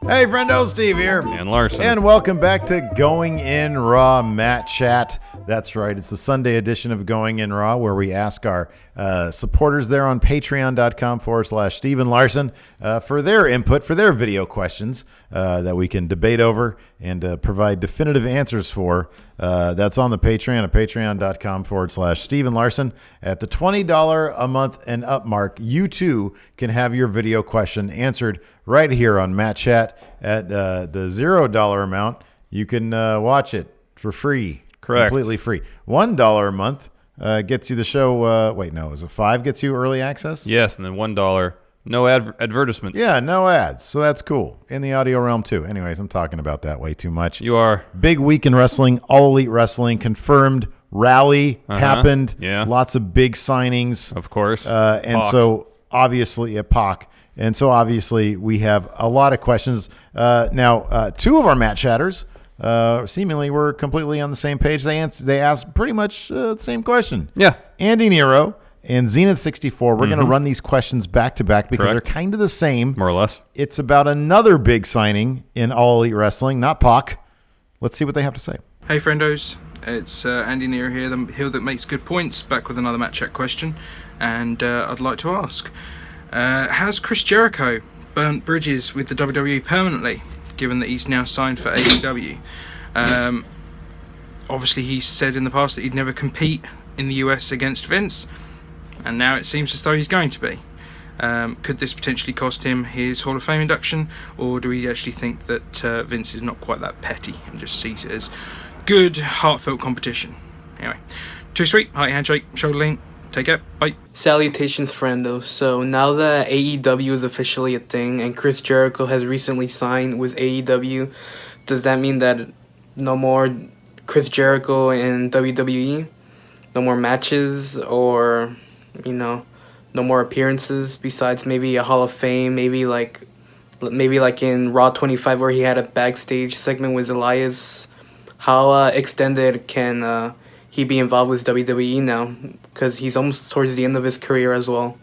Hey, friendo, Steve here. And Larson. And welcome back to Going In Raw Matt Chat. That's right. It's the Sunday edition of Going In Raw, where we ask our supporters there on patreon.com/Steven Larson for their input, for their video questions that we can debate over and provide definitive answers for. That's on the Patreon at patreon.com/Steven Larson. At the $20 a month and up mark, you too can have your video question answered right here on Matt Chat. At the $0 amount, you can watch it for free. Correct. Completely free. $1 a month gets you the show. Is it $5 gets you early access? Yes, and then $1, no advertisements. Yeah, no ads. So that's cool. In the audio realm, too. Anyways, I'm talking about that way too much. You are. Big week in wrestling. All Elite Wrestling confirmed. Rally happened. Yeah. Lots of big signings. Of course. And so, obviously, at PAC. And so, obviously, we have a lot of questions. Now, two of our Matt Chatters seemingly were completely on the same page. They asked pretty much the same question. Yeah. Andy Nero and Zenith64. We're going to run these questions back to back because Correct. they're kind of the same. More or less. It's about another big signing in All Elite Wrestling, not PAC. Let's see what they have to say. Hey friendos, it's Andy Nero here, the heel that makes good points, back with another Matt Chat question, and I'd like to ask, has Chris Jericho burnt bridges with the WWE permanently, given that he's now signed for AEW? Obviously he's said in the past that he'd never compete in the US against Vince, and now it seems as though he's going to be. Could this potentially cost him his Hall of Fame induction, or do we actually think that Vince is not quite that petty and just sees it as good, heartfelt competition? Anyway, too sweet, hearty handshake, shoulder lean, take care, bye. Salutations, friendo. So now that AEW is officially a thing and Chris Jericho has recently signed with AEW, does that mean that no more Chris Jericho in WWE? No more matches, or, no more appearances besides maybe a Hall of Fame, maybe like in Raw 25 where he had a backstage segment with Elias? How extended can he be involved with WWE now? Because he's almost towards the end of his career as well.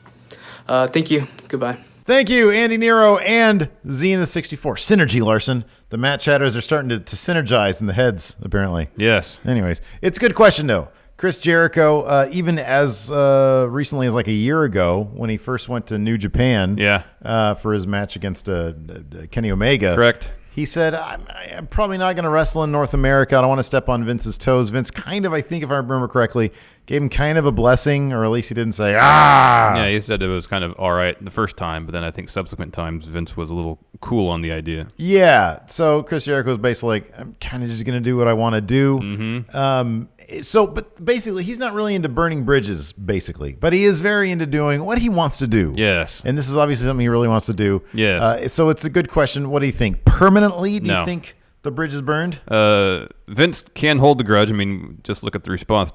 Thank you. Goodbye. Thank you, Andy Nero and Zenith64. Synergy, Larson. The Matt Chatters are starting to synergize in the heads, apparently. Yes. Anyways, it's a good question, though. Chris Jericho, even as recently as like a year ago when he first went to New Japan for his match against Kenny Omega. Correct. He said, I'm probably not going to wrestle in North America. I don't want to step on Vince's toes. Vince kind of, I think if I remember correctly, gave him kind of a blessing, or at least he didn't say, Yeah, he said it was kind of all right the first time, but then I think subsequent times Vince was a little cool on the idea. Yeah, so Chris Jericho was basically like, I'm kind of just going to do what I want to do. Mm-hmm. But basically, he's not really into burning bridges, basically. But he is very into doing what he wants to do. Yes. And this is obviously something he really wants to do. Yes. So it's a good question. What do you think? Permanently, do No. you think the bridge is burned? Vince can hold the grudge. I mean, just look at the response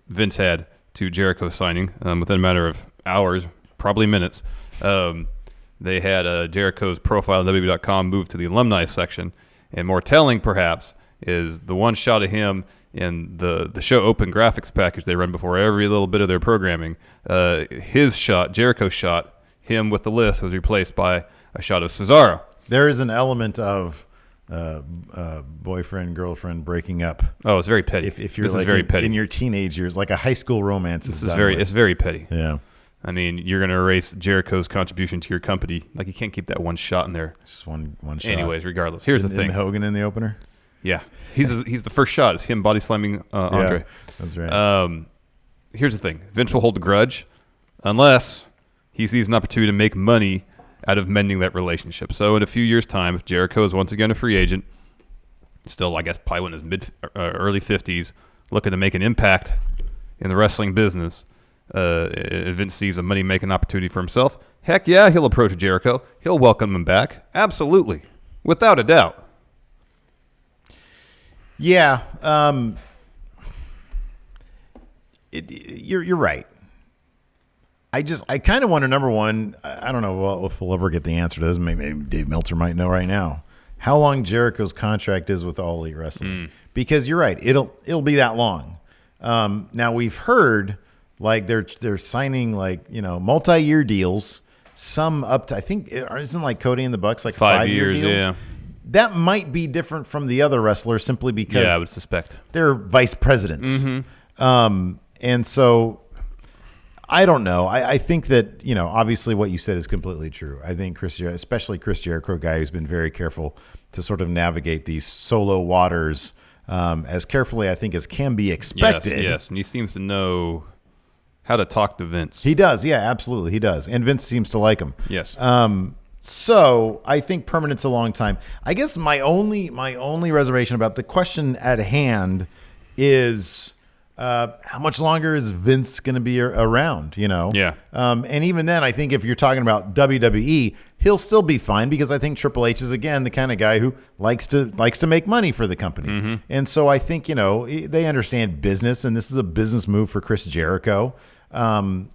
Vince had to Jericho signing within a matter of hours, probably minutes. They had Jericho's profile on WWE.com moved to the alumni section. And more telling, perhaps, is the one shot of him in the show open graphics package they run before every little bit of their programming. His shot, Jericho's shot, him with the list, was replaced by a shot of Cesaro. There is an element of boyfriend, girlfriend breaking up. Oh, it's very petty. If you're this like is very petty. in your teenage years, like a high school romance. It's very petty. Yeah. I mean, you're going to erase Jericho's contribution to your company. Like, you can't keep that one shot in there. Just one shot. Anyways, regardless. Here's the thing. Hogan in the opener? Yeah. He's the first shot. It's him body slamming Andre. Yeah, that's right. Here's the thing. Vince will hold the grudge unless he sees an opportunity to make money out of mending that relationship. So in a few years' time, if Jericho is once again a free agent, still, I guess, probably in his early 50s, looking to make an impact in the wrestling business, Vince sees a money-making opportunity for himself, heck yeah, he'll approach Jericho. He'll welcome him back. Absolutely. Without a doubt. Yeah. You're right. I kind of wonder, number one, I don't know if we'll ever get the answer to this. Maybe Dave Meltzer might know right now how long Jericho's contract is with All Elite Wrestling. Because you're right, it'll be that long. Now we've heard like they're signing like multi-year deals, some up to, I think, isn't like Cody and the Bucks like 5 years, deals? yeah. That might be different from the other wrestlers simply because I would suspect they're vice presidents. And so I don't know. I think that, obviously what you said is completely true. I think especially Chris Jericho, a guy who's been very careful to sort of navigate these solo waters as carefully, I think, as can be expected. Yes, and he seems to know how to talk to Vince. He does. Yeah, absolutely. He does. And Vince seems to like him. Yes. So I think permanent's a long time. I guess my only reservation about the question at hand is how much longer is Vince going to be around? Yeah. And even then, I think if you're talking about WWE, he'll still be fine because I think Triple H is again the kind of guy who likes to make money for the company. And so I think they understand business, and this is a business move for Chris Jericho. And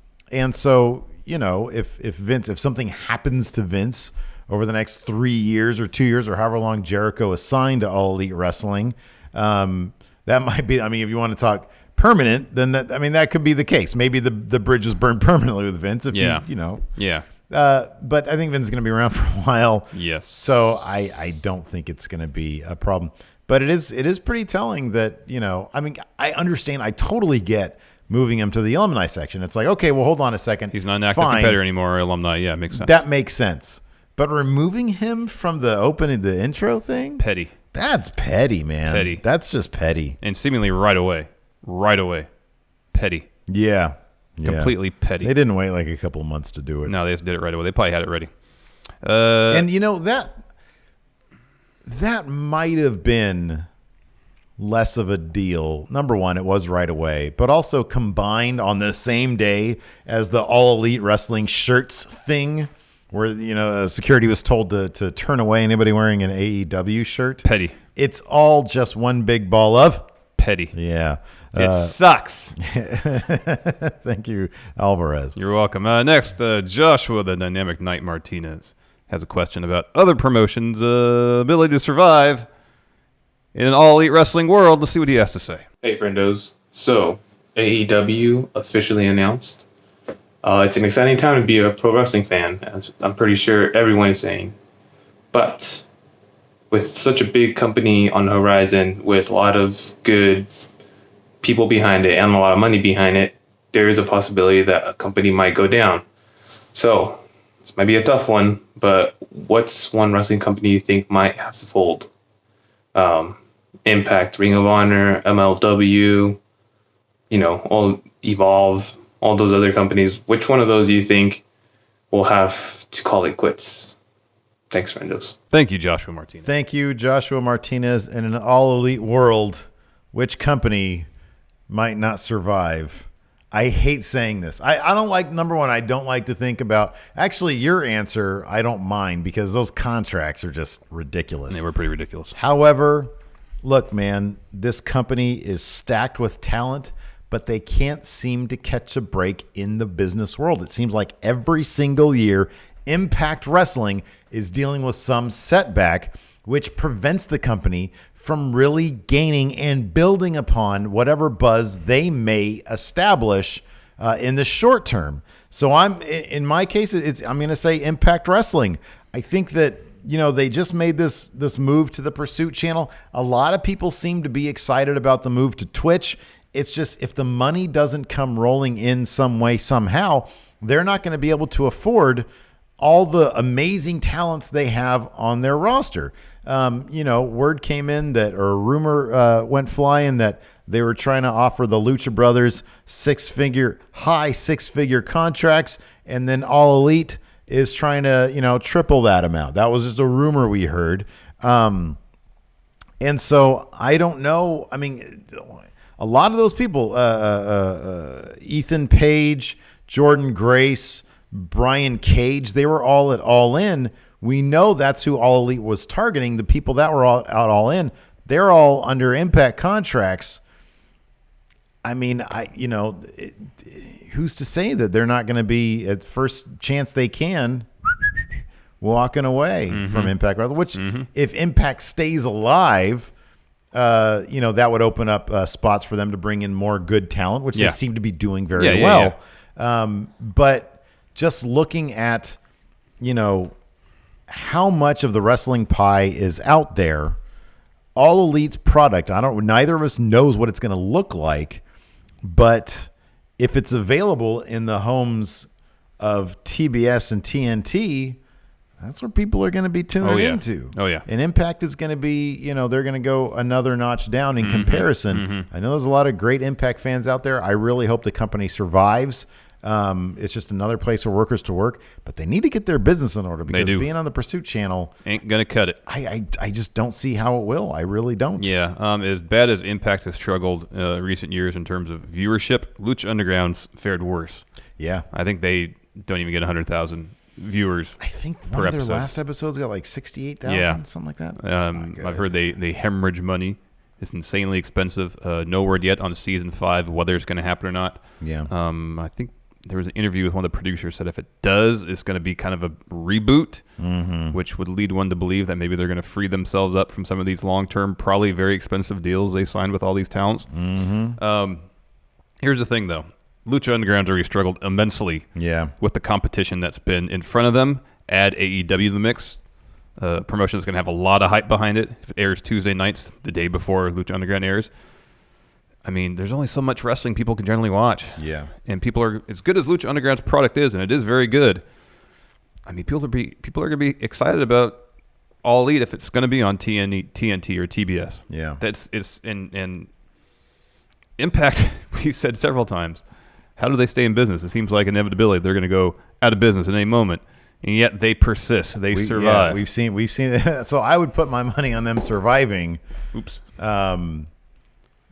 so. If something happens to Vince over the next 3 years or 2 years or however long Jericho is signed to All Elite Wrestling, that might be. I mean, if you want to talk permanent, then that could be the case. Maybe the bridge was burned permanently with Vince. But I think Vince is going to be around for a while. Yes. So I don't think it's going to be a problem. But it is pretty telling that I understand. I totally get moving him to the alumni section. It's like, okay, well, hold on a second. He's not an active competitor anymore, alumni. Yeah, makes sense. That makes sense. But removing him from the intro thing? Petty. That's petty, man. Petty. That's just petty. And seemingly right away. Petty. Yeah. Completely petty. They didn't wait like a couple of months to do it. No, they just did it right away. They probably had it ready. And that might have been less of a deal. Number one, it was right away, but also combined on the same day as the All Elite Wrestling shirts thing, where security was told to turn away anybody wearing an AEW shirt. Petty. It's all just one big ball of petty. Yeah. It sucks. Thank you, Alvarez. You're welcome. Next, Joshua the Dynamic Knight Martinez has a question about other promotions' ability to survive in an All Elite Wrestling world. Let's see what he has to say. Hey, friendos. So, AEW officially announced. It's an exciting time to be a pro wrestling fan, as I'm pretty sure everyone is saying. But with such a big company on the horizon, with a lot of good people behind it and a lot of money behind it, there is a possibility that a company might go down. So, this might be a tough one, but what's one wrestling company you think might have to fold? Impact, Ring of Honor, MLW, all Evolve, all those other companies. Which one of those do you think will have to call it quits? Thanks, friendos. Thank you, Joshua Martinez. Thank you, Joshua Martinez. In an All Elite world, which company might not survive? I hate saying this. I don't like, number one, I don't like to think about, actually your answer, I don't mind because those contracts are just ridiculous. They were pretty ridiculous. However, look, man, this company is stacked with talent, but they can't seem to catch a break in the business world. It seems like every single year, Impact Wrestling is dealing with some setback, which prevents the company from really gaining and building upon whatever buzz they may establish in the short term. So in my case, I'm going to say Impact Wrestling. I think that, they just made this move to the Pursuit channel. A lot of people seem to be excited about the move to Twitch. It's just, if the money doesn't come rolling in some way, somehow, they're not going to be able to afford all the amazing talents they have on their roster. Word came in that, or a rumor went flying that they were trying to offer the Lucha Brothers high six-figure contracts, and then All Elite is trying to, triple that amount. That was just a rumor we heard. And so I don't know. I mean, a lot of those people, Ethan Page, Jordan Grace, Brian Cage, they were all at All In. We know that's who All Elite was targeting. The people that were all in, they're all under Impact contracts. I mean, who's to say that they're not going to be, at first chance they can, walking away from Impact? Which, if Impact stays alive, that would open up spots for them to bring in more good talent, which they seem to be doing very well. But just looking at how much of the wrestling pie is out there. All Elite's product, neither of us knows what it's going to look like, but if it's available in the homes of TBS and TNT, that's where people are going to be tuning into. Oh, yeah. And Impact is going to be, they're going to go another notch down in comparison. I know there's a lot of great Impact fans out there. I really hope the company survives. It's just another place for workers to work, but they need to get their business in order because being on the Pursuit channel ain't going to cut it. I just don't see how it will. I really don't. Yeah. As bad as Impact has struggled recent years in terms of viewership, Lucha Underground's fared worse. Yeah. I think they don't even get 100,000 viewers. I think one of their last episodes got like 68,000, something like that. I've heard they hemorrhage money. It's insanely expensive. No word yet on season 5 whether it's going to happen or not. Yeah. I think there was an interview with one of the producers said if it does, it's going to be kind of a reboot, which would lead one to believe that maybe they're going to free themselves up from some of these long-term, probably very expensive deals they signed with all these talents. Here's the thing, though. Lucha Underground's already struggled immensely with the competition that's been in front of them. Add AEW to the mix. Promotion is going to have a lot of hype behind it. If it airs Tuesday nights, the day before Lucha Underground airs, I mean, there's only so much wrestling people can generally watch. Yeah. And people are, as good as Lucha Underground's product is, and it is very good, I mean, people are going to be excited about All Elite if it's going to be on TNT or TBS. Yeah. And Impact, we've said several times, how do they stay in business? It seems like inevitability they're going to go out of business at any moment. And yet they persist. They survive. Yeah, we've seen it. So I would put my money on them surviving. Oops.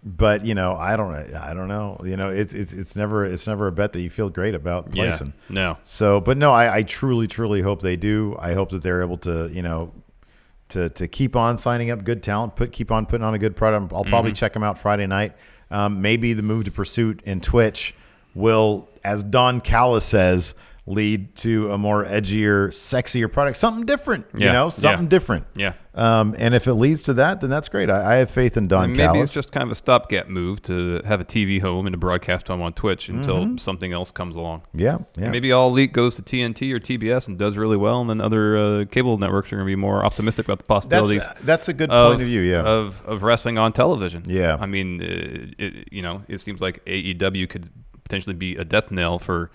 But I don't know. It's never a bet that you feel great about placing. Yeah, no. So, but no, I truly hope they do. I hope that they're able to to keep on signing up good talent, keep on putting on a good product. I'll probably check them out Friday night. Maybe the move to Pursuit and Twitch will, as Don Callis says, lead to a more edgier, sexier product, something different, something different. Yeah. And if it leads to that, then that's great. I have faith in Don Callis. Maybe it's just kind of a stopgap move to have a TV home and a broadcast home on Twitch until something else comes along. Yeah. And maybe All Elite goes to TNT or TBS and does really well, and then other cable networks are going to be more optimistic about the possibilities. That's a good point of view, yeah. Of wrestling on television. Yeah. I mean, it seems like AEW could potentially be a death knell for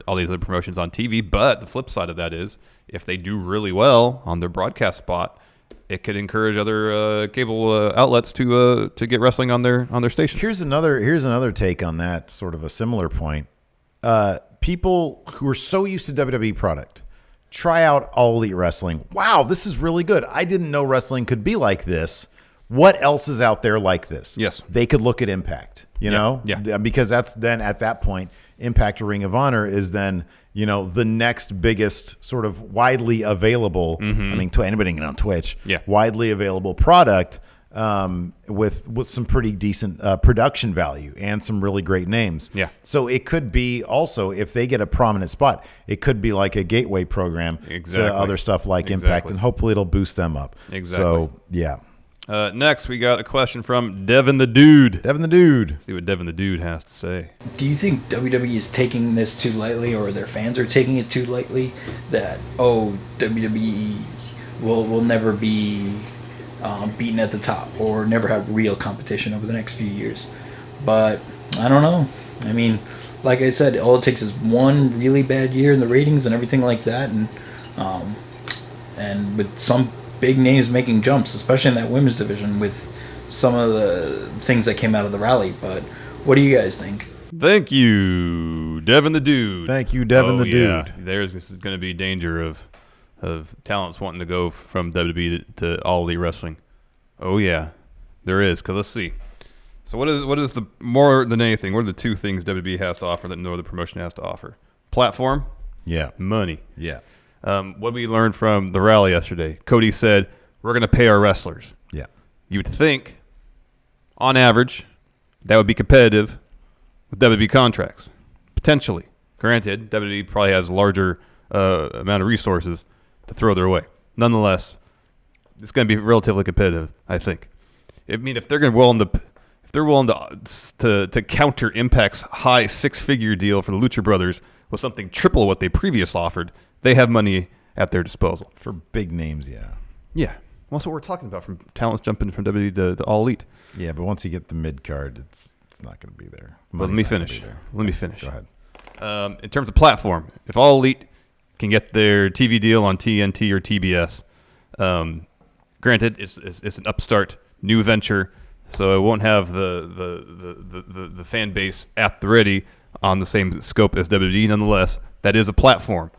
all these other promotions on TV. But the flip side of that is if they do really well on their broadcast spot, it could encourage other cable outlets to get wrestling on their station. Here's another take on that, sort of a similar point. People who are so used to WWE product try out All Elite Wrestling. Wow, this is really good. I didn't know wrestling could be like this. What else is out there like this? Yes. They could look at Impact, Yeah. because that's then at that point, Impact or Ring of Honor is then, the next biggest sort of widely available, I mean, to anybody on Twitch, widely available product with some pretty decent production value and some really great names. Yeah. So it could be also, if they get a prominent spot, it could be like a gateway program to other stuff like Impact, and hopefully it'll boost them up. Exactly. So, yeah. Next, we got a question from Devin the Dude. Devin the Dude. See what Devin the Dude has to say. Do you think WWE is taking this too lightly, or their fans are taking it too lightly? That, WWE will never be beaten at the top, or never have real competition over the next few years? But I don't know. I mean, like I said, all it takes is one really bad year in the ratings and everything like that, and with some big names making jumps, especially in that women's division, with some of the things that came out of the rally. But what do you guys think? Thank you, Devin the Dude. Thank you, Devin the Dude. There's going to be danger of talents wanting to go from WWE to All Elite Wrestling. Oh yeah, there is. Cause let's see. So what is the more than anything? What are the two things WWE has to offer that no other promotion has to offer? Platform. Yeah. Money. Yeah. What we learned from the rally yesterday, Cody said, we're going to pay our wrestlers. Yeah. You would think, on average, that would be competitive with WWE contracts. Potentially. Granted, WWE probably has a larger amount of resources to throw their way. Nonetheless, it's going to be relatively competitive, I think. I mean, if they're willing to counter Impact's high six-figure deal for the Lucha Brothers with something triple what they previously offered, They have money at their disposal. For big names, yeah. Yeah. Well, that's what we're talking about, from talents jumping from WWE to All Elite. Yeah, but once you get the mid card, it's not going to be there. But let me finish. Go ahead. In terms of platform, if All Elite can get their TV deal on TNT or TBS, granted, it's an upstart new venture, so it won't have the fan base at the ready on the same scope as WWE. Nonetheless, that is a platform.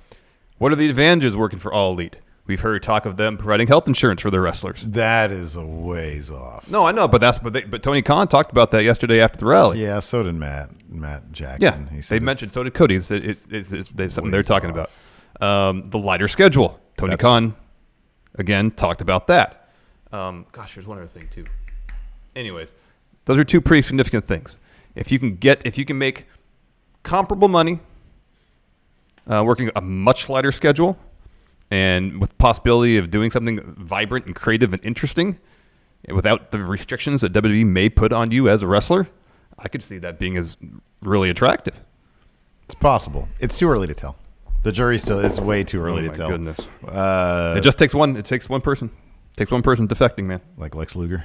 What are the advantages working for All Elite? We've heard talk of them providing health insurance for their wrestlers. That is a ways off. No, I know, but Tony Khan talked about that yesterday after the rally. Yeah, so did Matt Jackson. Yeah, He said they mentioned, so did Cody. It's something they're talking about. The lighter schedule. Tony Khan, again, talked about that. Gosh, there's one other thing, too. Anyways, those are two pretty significant things. If you can make comparable money working a much lighter schedule, and with the possibility of doing something vibrant and creative and interesting without the restrictions that WWE may put on you as a wrestler, I could see that being as really attractive. It's possible. It's too early to tell. The jury still is way too early to tell. Oh, my goodness. It just takes one. It takes one person. It takes one person defecting, man. Like Lex Luger?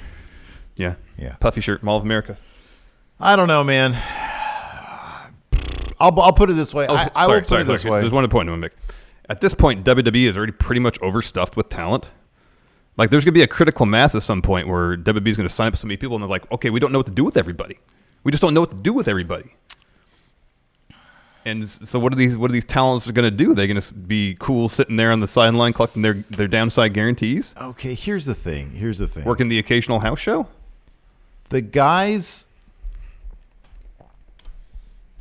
Yeah. Yeah. Puffy shirt, Mall of America. I don't know, man. I'll put it this way. I will put it this way. There's one point I want to make. At this point, WWE is already pretty much overstuffed with talent. Like, there's going to be a critical mass at some point where WWE is going to sign up so many people, and they're like, okay, we don't know what to do with everybody. We just don't know what to do with everybody. And so what are these talents going to do? They're going to be cool sitting there on the sideline collecting their downside guarantees? Okay, here's the thing. Working the occasional house show? The guys...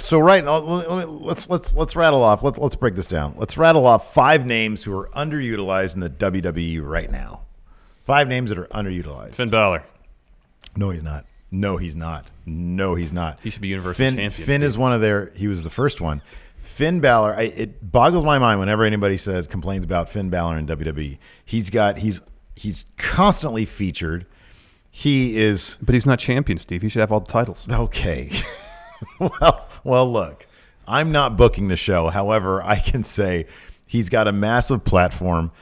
So let's rattle off. Let's break this down. Let's rattle off 5 names who are underutilized in the WWE right now. 5 names that are underutilized. Finn Balor. No, he's not. No, he's not. He should be Universal Champion. Finn is one of their. He was the first one. Finn Balor. It boggles my mind whenever anybody complains about Finn Balor in WWE. He's constantly featured. He is. But he's not champion, Steve. He should have all the titles. Okay. Well, look, I'm not booking the show. However, I can say he's got a massive platform,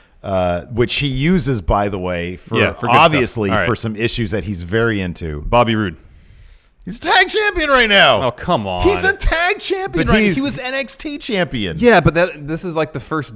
which he uses, by the way, for obviously for some issues that he's very into. Bobby Roode. He's a tag champion right now. Oh, come on. He's a tag champion right now. He was NXT champion. Yeah, but this is like the first.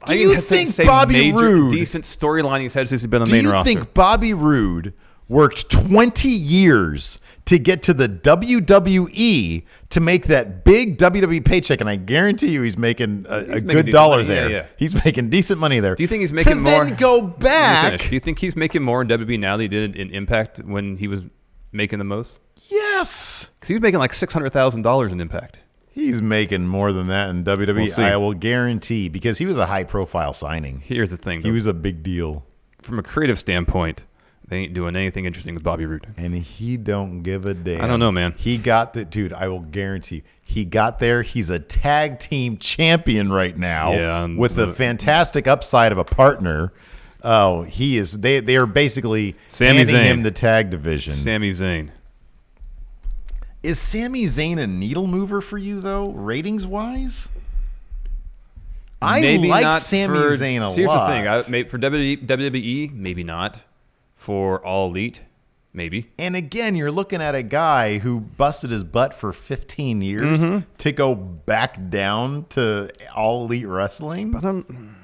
Do you think Bobby Roode, decent storyline he's had since he's been on the main roster? Do you think Bobby Roode worked 20 years to get to the WWE to make that big WWE paycheck, and I guarantee you he's making a good dollar there. Yeah. He's making decent money there. Do you think he's making more? Then go back. Do you think he's making more in WWE now than he did in Impact when he was making the most? Yes. Because he was making like $600,000 in Impact. He's making more than that in WWE. I will guarantee, because he was a high-profile signing. Here's the thing, though. He was a big deal. From a creative standpoint, they ain't doing anything interesting with Bobby Roode. And he don't give a damn. I don't know, man. He got the dude, I will guarantee. He got there. He's a tag team champion right now with a fantastic upside of a partner. Oh, he is. They are basically handing him the tag division. Sami Zayn. Is Sami Zayn a needle mover for you, though, ratings-wise? I like Sami Zayn a lot. Here's the thing. For WWE, maybe not. For All Elite, maybe. And again, you're looking at a guy who busted his butt for 15 years to go back down to All Elite Wrestling. But I don't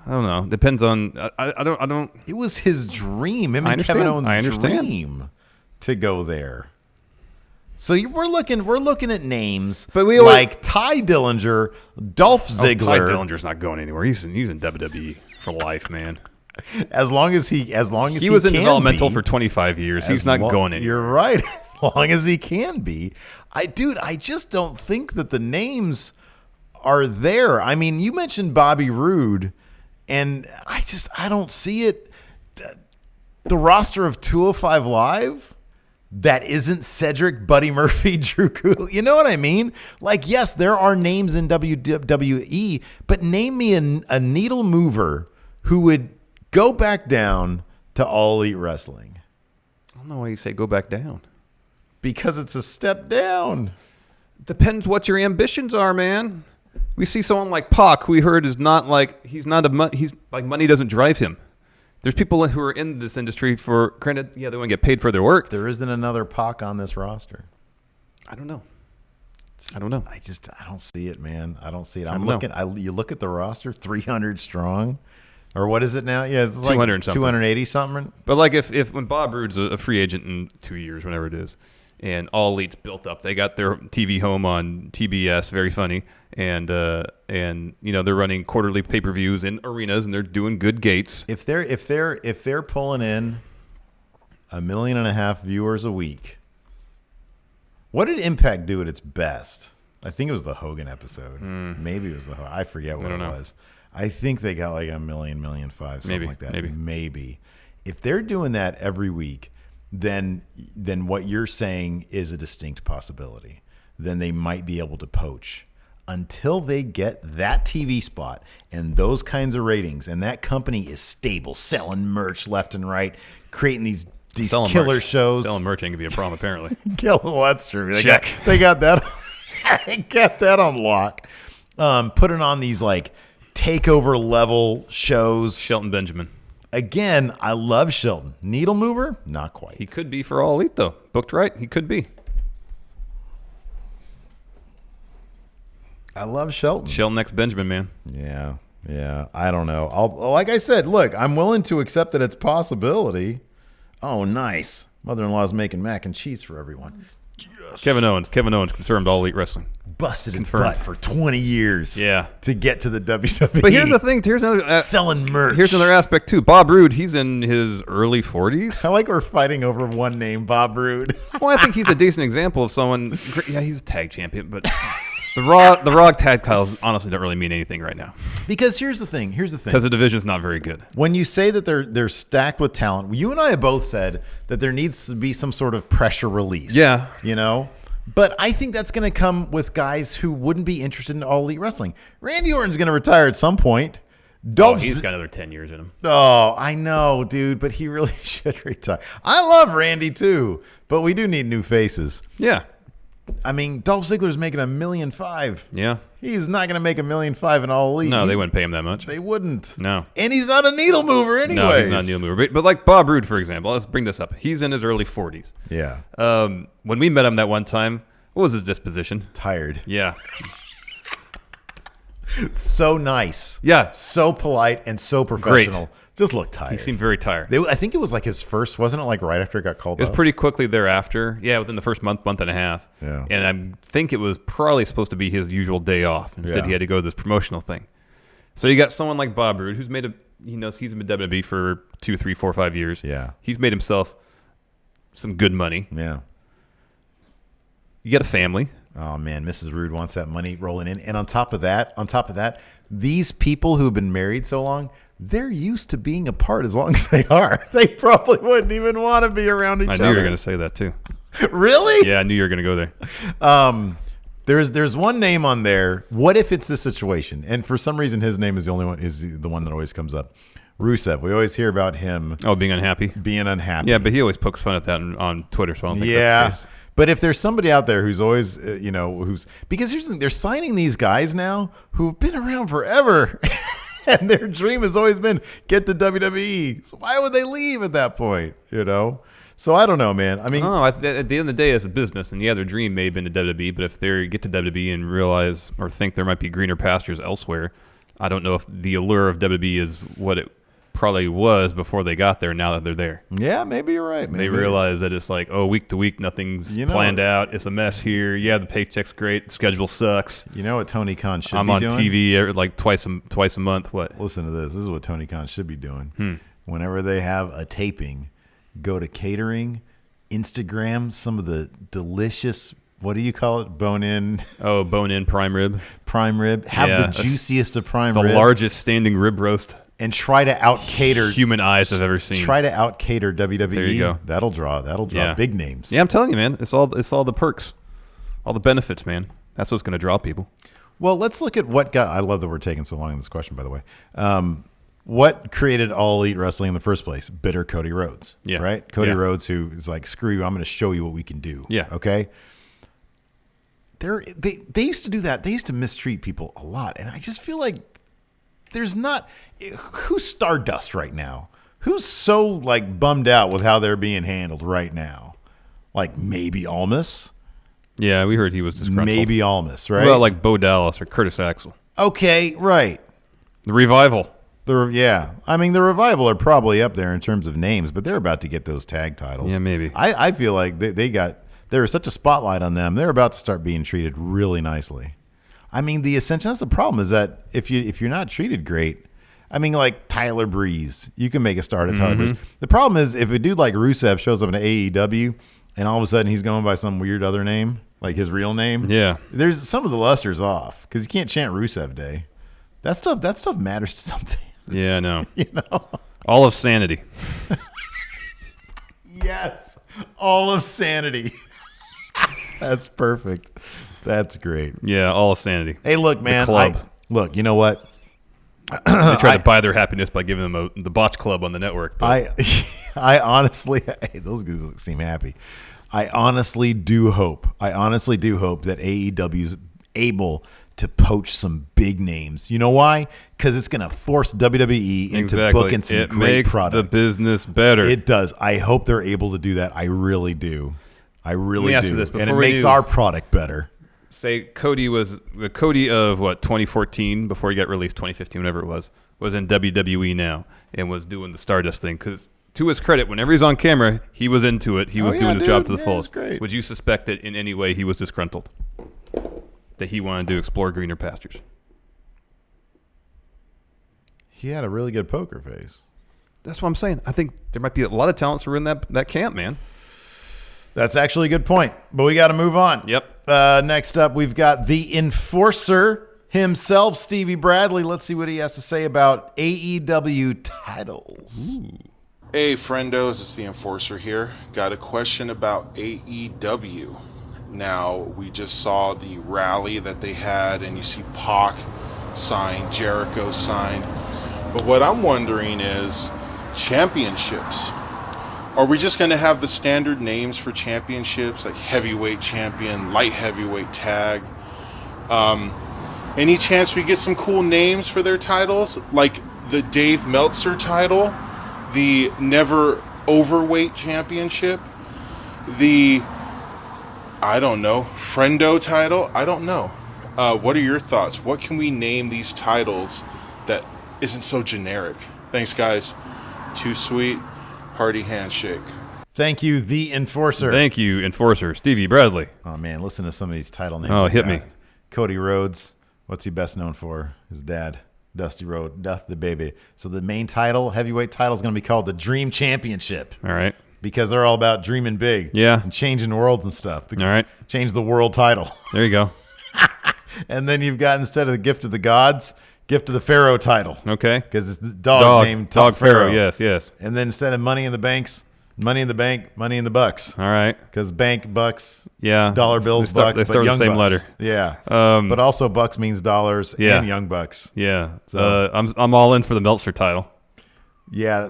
know. Depends on. I don't. It was his dream. Him and Kevin Owens' dream to go there. So we're looking at names, but like Ty Dillinger, Dolph Ziggler. Ty Dillinger's not going anywhere. He's in WWE for life, man. As long as he was in developmental for 25 years. He's not going anywhere. You're right. As long as he can be. I just don't think that the names are there. I mean, you mentioned Bobby Roode, and I don't see it. The roster of 205 Live that isn't Cedric, Buddy Murphy, Drew Gulak. You know what I mean? Like, yes, there are names in WWE, but name me a needle mover who would go back down to All Elite Wrestling. I don't know why you say go back down. Because it's a step down. Depends what your ambitions are, man. We see someone like Pac, who we heard is not like he's like money doesn't drive him. There's people who are in this industry for granted. Yeah, they want to get paid for their work. There isn't another Pac on this roster. I don't know. I don't see it, man. I don't see it. You look at the roster, 300 strong, or what is it now? Yeah, it's like 200 something. 280 something. But like if when Bob Roode's a free agent in 2 years, whenever it is, and All Elite's built up, they got their TV home on TBS, very funny, and they're running quarterly pay-per-views in arenas, and they're doing good gates. If they're pulling in 1.5 million viewers a week. What did Impact do at its best? I think it was the Hogan episode. Maybe it was I forget what it was. I think they got like 1.5 million, something like that. Maybe. If they're doing that every week, then what you're saying is a distinct possibility. Then they might be able to poach. Until they get that TV spot and those kinds of ratings, and that company is stable, selling merch left and right, creating these killer shows. Selling merch ain't gonna be a problem, apparently. Well, that's true. Check. They got that. They got that on lock. Putting on these like takeover level shows. Shelton Benjamin. Again, I love Shelton. Needle mover, not quite. He could be for All Elite though. Booked right, he could be. I love Shelton. Shelton next Benjamin, man. Yeah. I don't know. Like I said, look, I'm willing to accept that it's a possibility. Oh, nice. Mother-in-law's making mac and cheese for everyone. Yes. Kevin Owens confirmed All Elite Wrestling. Busted his butt for 20 years. Yeah. To get to the WWE. But here's the thing. Here's another selling merch. Here's another aspect too. Bob Roode, he's in his early 40s. I like we're fighting over one name, Bob Roode. Well, I think he's a decent example of someone. Yeah, he's a tag champion, but the Raw tag titles honestly don't really mean anything right now. Because here's the thing. Because the division's not very good. When you say that they're stacked with talent, you and I have both said that there needs to be some sort of pressure release. Yeah. You know? But I think that's going to come with guys who wouldn't be interested in All Elite Wrestling. Randy Orton's going to retire at some point. He's got another 10 years in him. Oh, I know, dude, but he really should retire. I love Randy too, but we do need new faces. Yeah. I mean, Dolph Ziggler's making $1.5 million. Yeah. He's not going to make $1.5 million in All Elite. No, they wouldn't pay him that much. They wouldn't. No. And he's not a needle mover anyway. No, he's not a needle mover. But like Bob Roode, for example, let's bring this up. He's in his early 40s. Yeah. When we met him that one time, what was his disposition? Tired. Yeah. So nice. Yeah. So polite and so professional. Great. Just looked tired. He seemed very tired. I think it was like his first, wasn't it like right after it got called up? It was pretty quickly thereafter. Yeah, within the first month and a half. Yeah. And I think it was probably supposed to be his usual day off. Instead, he had to go to this promotional thing. So you got someone like Bob Roode, who's he's been WWE for 2, 3, 4, 5 years. Yeah. He's made himself some good money. Yeah. You got a family. Oh man, Mrs. Roode wants that money rolling in. And on top of that, these people who have been married so long, they're used to being apart as long as they are. They probably wouldn't even want to be around each other. I knew you were going to say that too. Really? Yeah, I knew you were going to go there. There's one name on there. What if it's this situation? And for some reason, his name is the one that always comes up. Rusev. We always hear about him. Oh, being unhappy. Yeah, but he always pokes fun at that on Twitter. So I don't think that's the case. But if there's somebody out there who's always, because here's the thing, they're signing these guys now who've been around forever, and their dream has always been get to WWE. So why would they leave at that point? So I don't know, man. I mean, at the end of the day, it's a business, and their dream may have been to WWE. But if they get to WWE and realize or think there might be greener pastures elsewhere, I don't know if the allure of WWE is what it probably was before they got there. Now that they're there, yeah, maybe you're right. They realize that it's like, week to week, nothing's planned out. It's a mess here. Yeah, the paycheck's great. The schedule sucks. You know what Tony Khan should be doing? I'm on TV like twice a month. What? Listen to this. This is what Tony Khan should be doing. Whenever they have a taping, go to catering, Instagram some of the delicious. What do you call it? Bone-in. Oh, bone-in prime rib. Prime rib. Have the juiciest of prime rib. The largest standing rib roast. And try to out-cater human eyes have ever seen. Try to out-cater WWE. There you go. That'll draw big names. Yeah, I'm telling you, man. It's all the perks, all the benefits, man. That's what's going to draw people. Well, let's look at what got. I love that we're taking so long in this question, by the way. What created All Elite Wrestling in the first place? Bitter Cody Rhodes. Yeah. Right? Cody Rhodes, who is like, screw you, I'm going to show you what we can do. Yeah. Okay? they used to do that. They used to mistreat people a lot, and I just feel like there's not who's Stardust right now. Who's so like bummed out with how they're being handled right now? Like maybe Almas. Yeah, we heard he was disgruntled. Maybe Almas, right? Well, like Bo Dallas or Curtis Axel. Okay, right. The Revival. I mean, the Revival are probably up there in terms of names, but they're about to get those tag titles. Yeah, maybe. I feel like there was such a spotlight on them. They're about to start being treated really nicely. I mean, that's the problem is that if you're not treated great, I mean, like Tyler Breeze, you can make a start at Tyler Breeze. The problem is if a dude like Rusev shows up in AEW and all of a sudden he's going by some weird other name, like his real name. Yeah. There's some of the luster's off because you can't chant Rusev Day. That stuff matters to something. Yeah, I know. You know? All of sanity. Yes. All of sanity. That's perfect. That's great. Yeah, all of sanity. Hey, look, man. Club. You know what? They try to buy their happiness by giving them the Botch Club on the network. But. I honestly, those guys seem happy. I honestly do hope that AEW is able to poach some big names. You know why? Because it's going to force WWE into booking some great product. It makes the business better. It does. I hope they're able to do that. I really do. Let me ask you this and it makes our product better. Say Cody was the Cody of 2014 before he got released, 2015, whatever it was in WWE now and was doing the Stardust thing. Because to his credit, whenever he's on camera, he was into it. He was doing his job to the fullest. Would you suspect that in any way he was disgruntled? That he wanted to explore greener pastures? He had a really good poker face. That's what I'm saying. I think there might be a lot of talents who are in that camp, man. That's actually a good point, but we got to move on. Yep. Next up, we've got the Enforcer himself, Stevie Bradley. Let's see what he has to say about AEW titles. Ooh. Hey, friendos, it's the Enforcer here. Got a question about AEW. Now, we just saw the rally that they had, and you see Pac signed, Jericho signed. But what I'm wondering is championships. Are we just going to have the standard names for championships, like heavyweight champion, light heavyweight tag? Any chance we get some cool names for their titles, like the Dave Meltzer title, the Never Overweight Championship, the, I don't know, Friendo title? I don't know. What are your thoughts? What can we name these titles that isn't so generic? Thanks, guys. Too sweet. Hearty handshake. Thank you, the Enforcer. Thank you, Enforcer. Stevie Bradley. Oh, man, listen to some of these title names. Oh, hit me. Cody Rhodes. What's he best known for? His dad, Dusty Rhodes, Duff the Baby. So the main title, heavyweight title, is going to be called the Dream Championship. All right. Because they're all about dreaming big. Yeah. And changing worlds and stuff. All right. Change the world title. There you go. And then you've got, instead of the Gift of the Gods, Gift of the Pharaoh title. Okay. Because it's the dog named Dog Pharaoh. Yes. And then instead of Money in the Banks, Money in the Bank, Money in the Bucks. All right. Because bank, bucks, yeah, dollar bills, bucks, they but start young the same bucks. letter. Yeah. But also bucks means dollars and young bucks. Yeah. So. I'm all in for the Meltzer title. Yeah.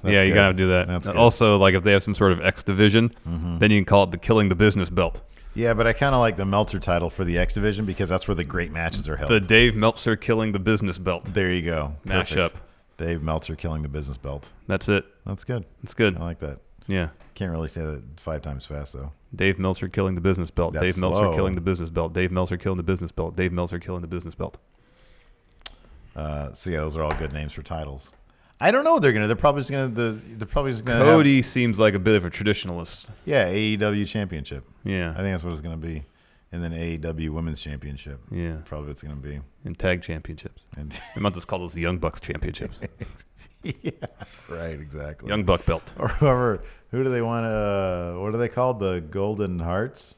Yeah, you gotta do that. That's good. Also, like if they have some sort of X division, then you can call it the Killing the Business belt. Yeah, but I kind of like the Meltzer title for the X division because that's where the great matches are held. The Dave Meltzer Killing the Business belt. There you go. Mashup. Dave Meltzer Killing the Business belt. That's it. That's good. That's good. I like that. Yeah. Can't really say that 5 times fast though. Dave Meltzer Killing the Business belt. That's Dave Meltzer slow. Killing the Business belt. Dave Meltzer Killing the Business belt. Dave Meltzer Killing the Business belt. So yeah, those are all good names for titles. I don't know what they're gonna. They're probably just gonna. Cody seems like a bit of a traditionalist. Yeah, AEW Championship. Yeah. I think that's what it's gonna be, and then AEW Women's Championship. Yeah. Probably what it's gonna be. And tag championships. And We might just call those the Young Bucks championships. yeah, right, exactly. Young Buck belt. Or whoever. Who do they want to? What are they called? The Golden Hearts. Is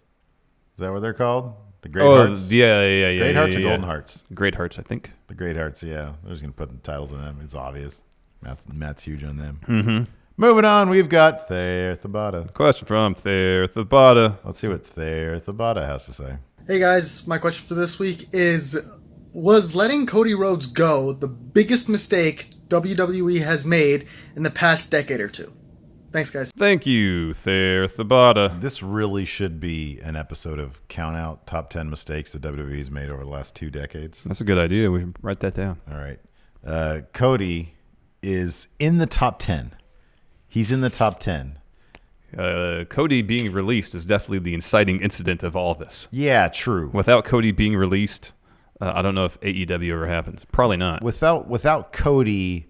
that what they're called? The Great Hearts. Yeah. Great Hearts or Golden Hearts? Great Hearts, I think. The Great Hearts. Yeah, they're just gonna put the titles on them. It's obvious. Matt's huge on them. Mm-hmm. Moving on, we've got Thayer Thabata. Question from Thayer Thabata. Let's see what Thayer Thabata has to say. Hey guys, my question for this week is, was letting Cody Rhodes go the biggest mistake WWE has made in the past decade or two? Thanks, guys. Thank you, Thayer Thabata. This really should be an episode of Count Out Top 10 Mistakes that WWE's made over the last 2 decades. That's a good idea. We can write that down. All right. Cody is in the top 10. He's in the top 10. Cody being released is definitely the inciting incident of all this. Yeah, true. Without Cody being released, I don't know if AEW ever happens. Probably not. Without Cody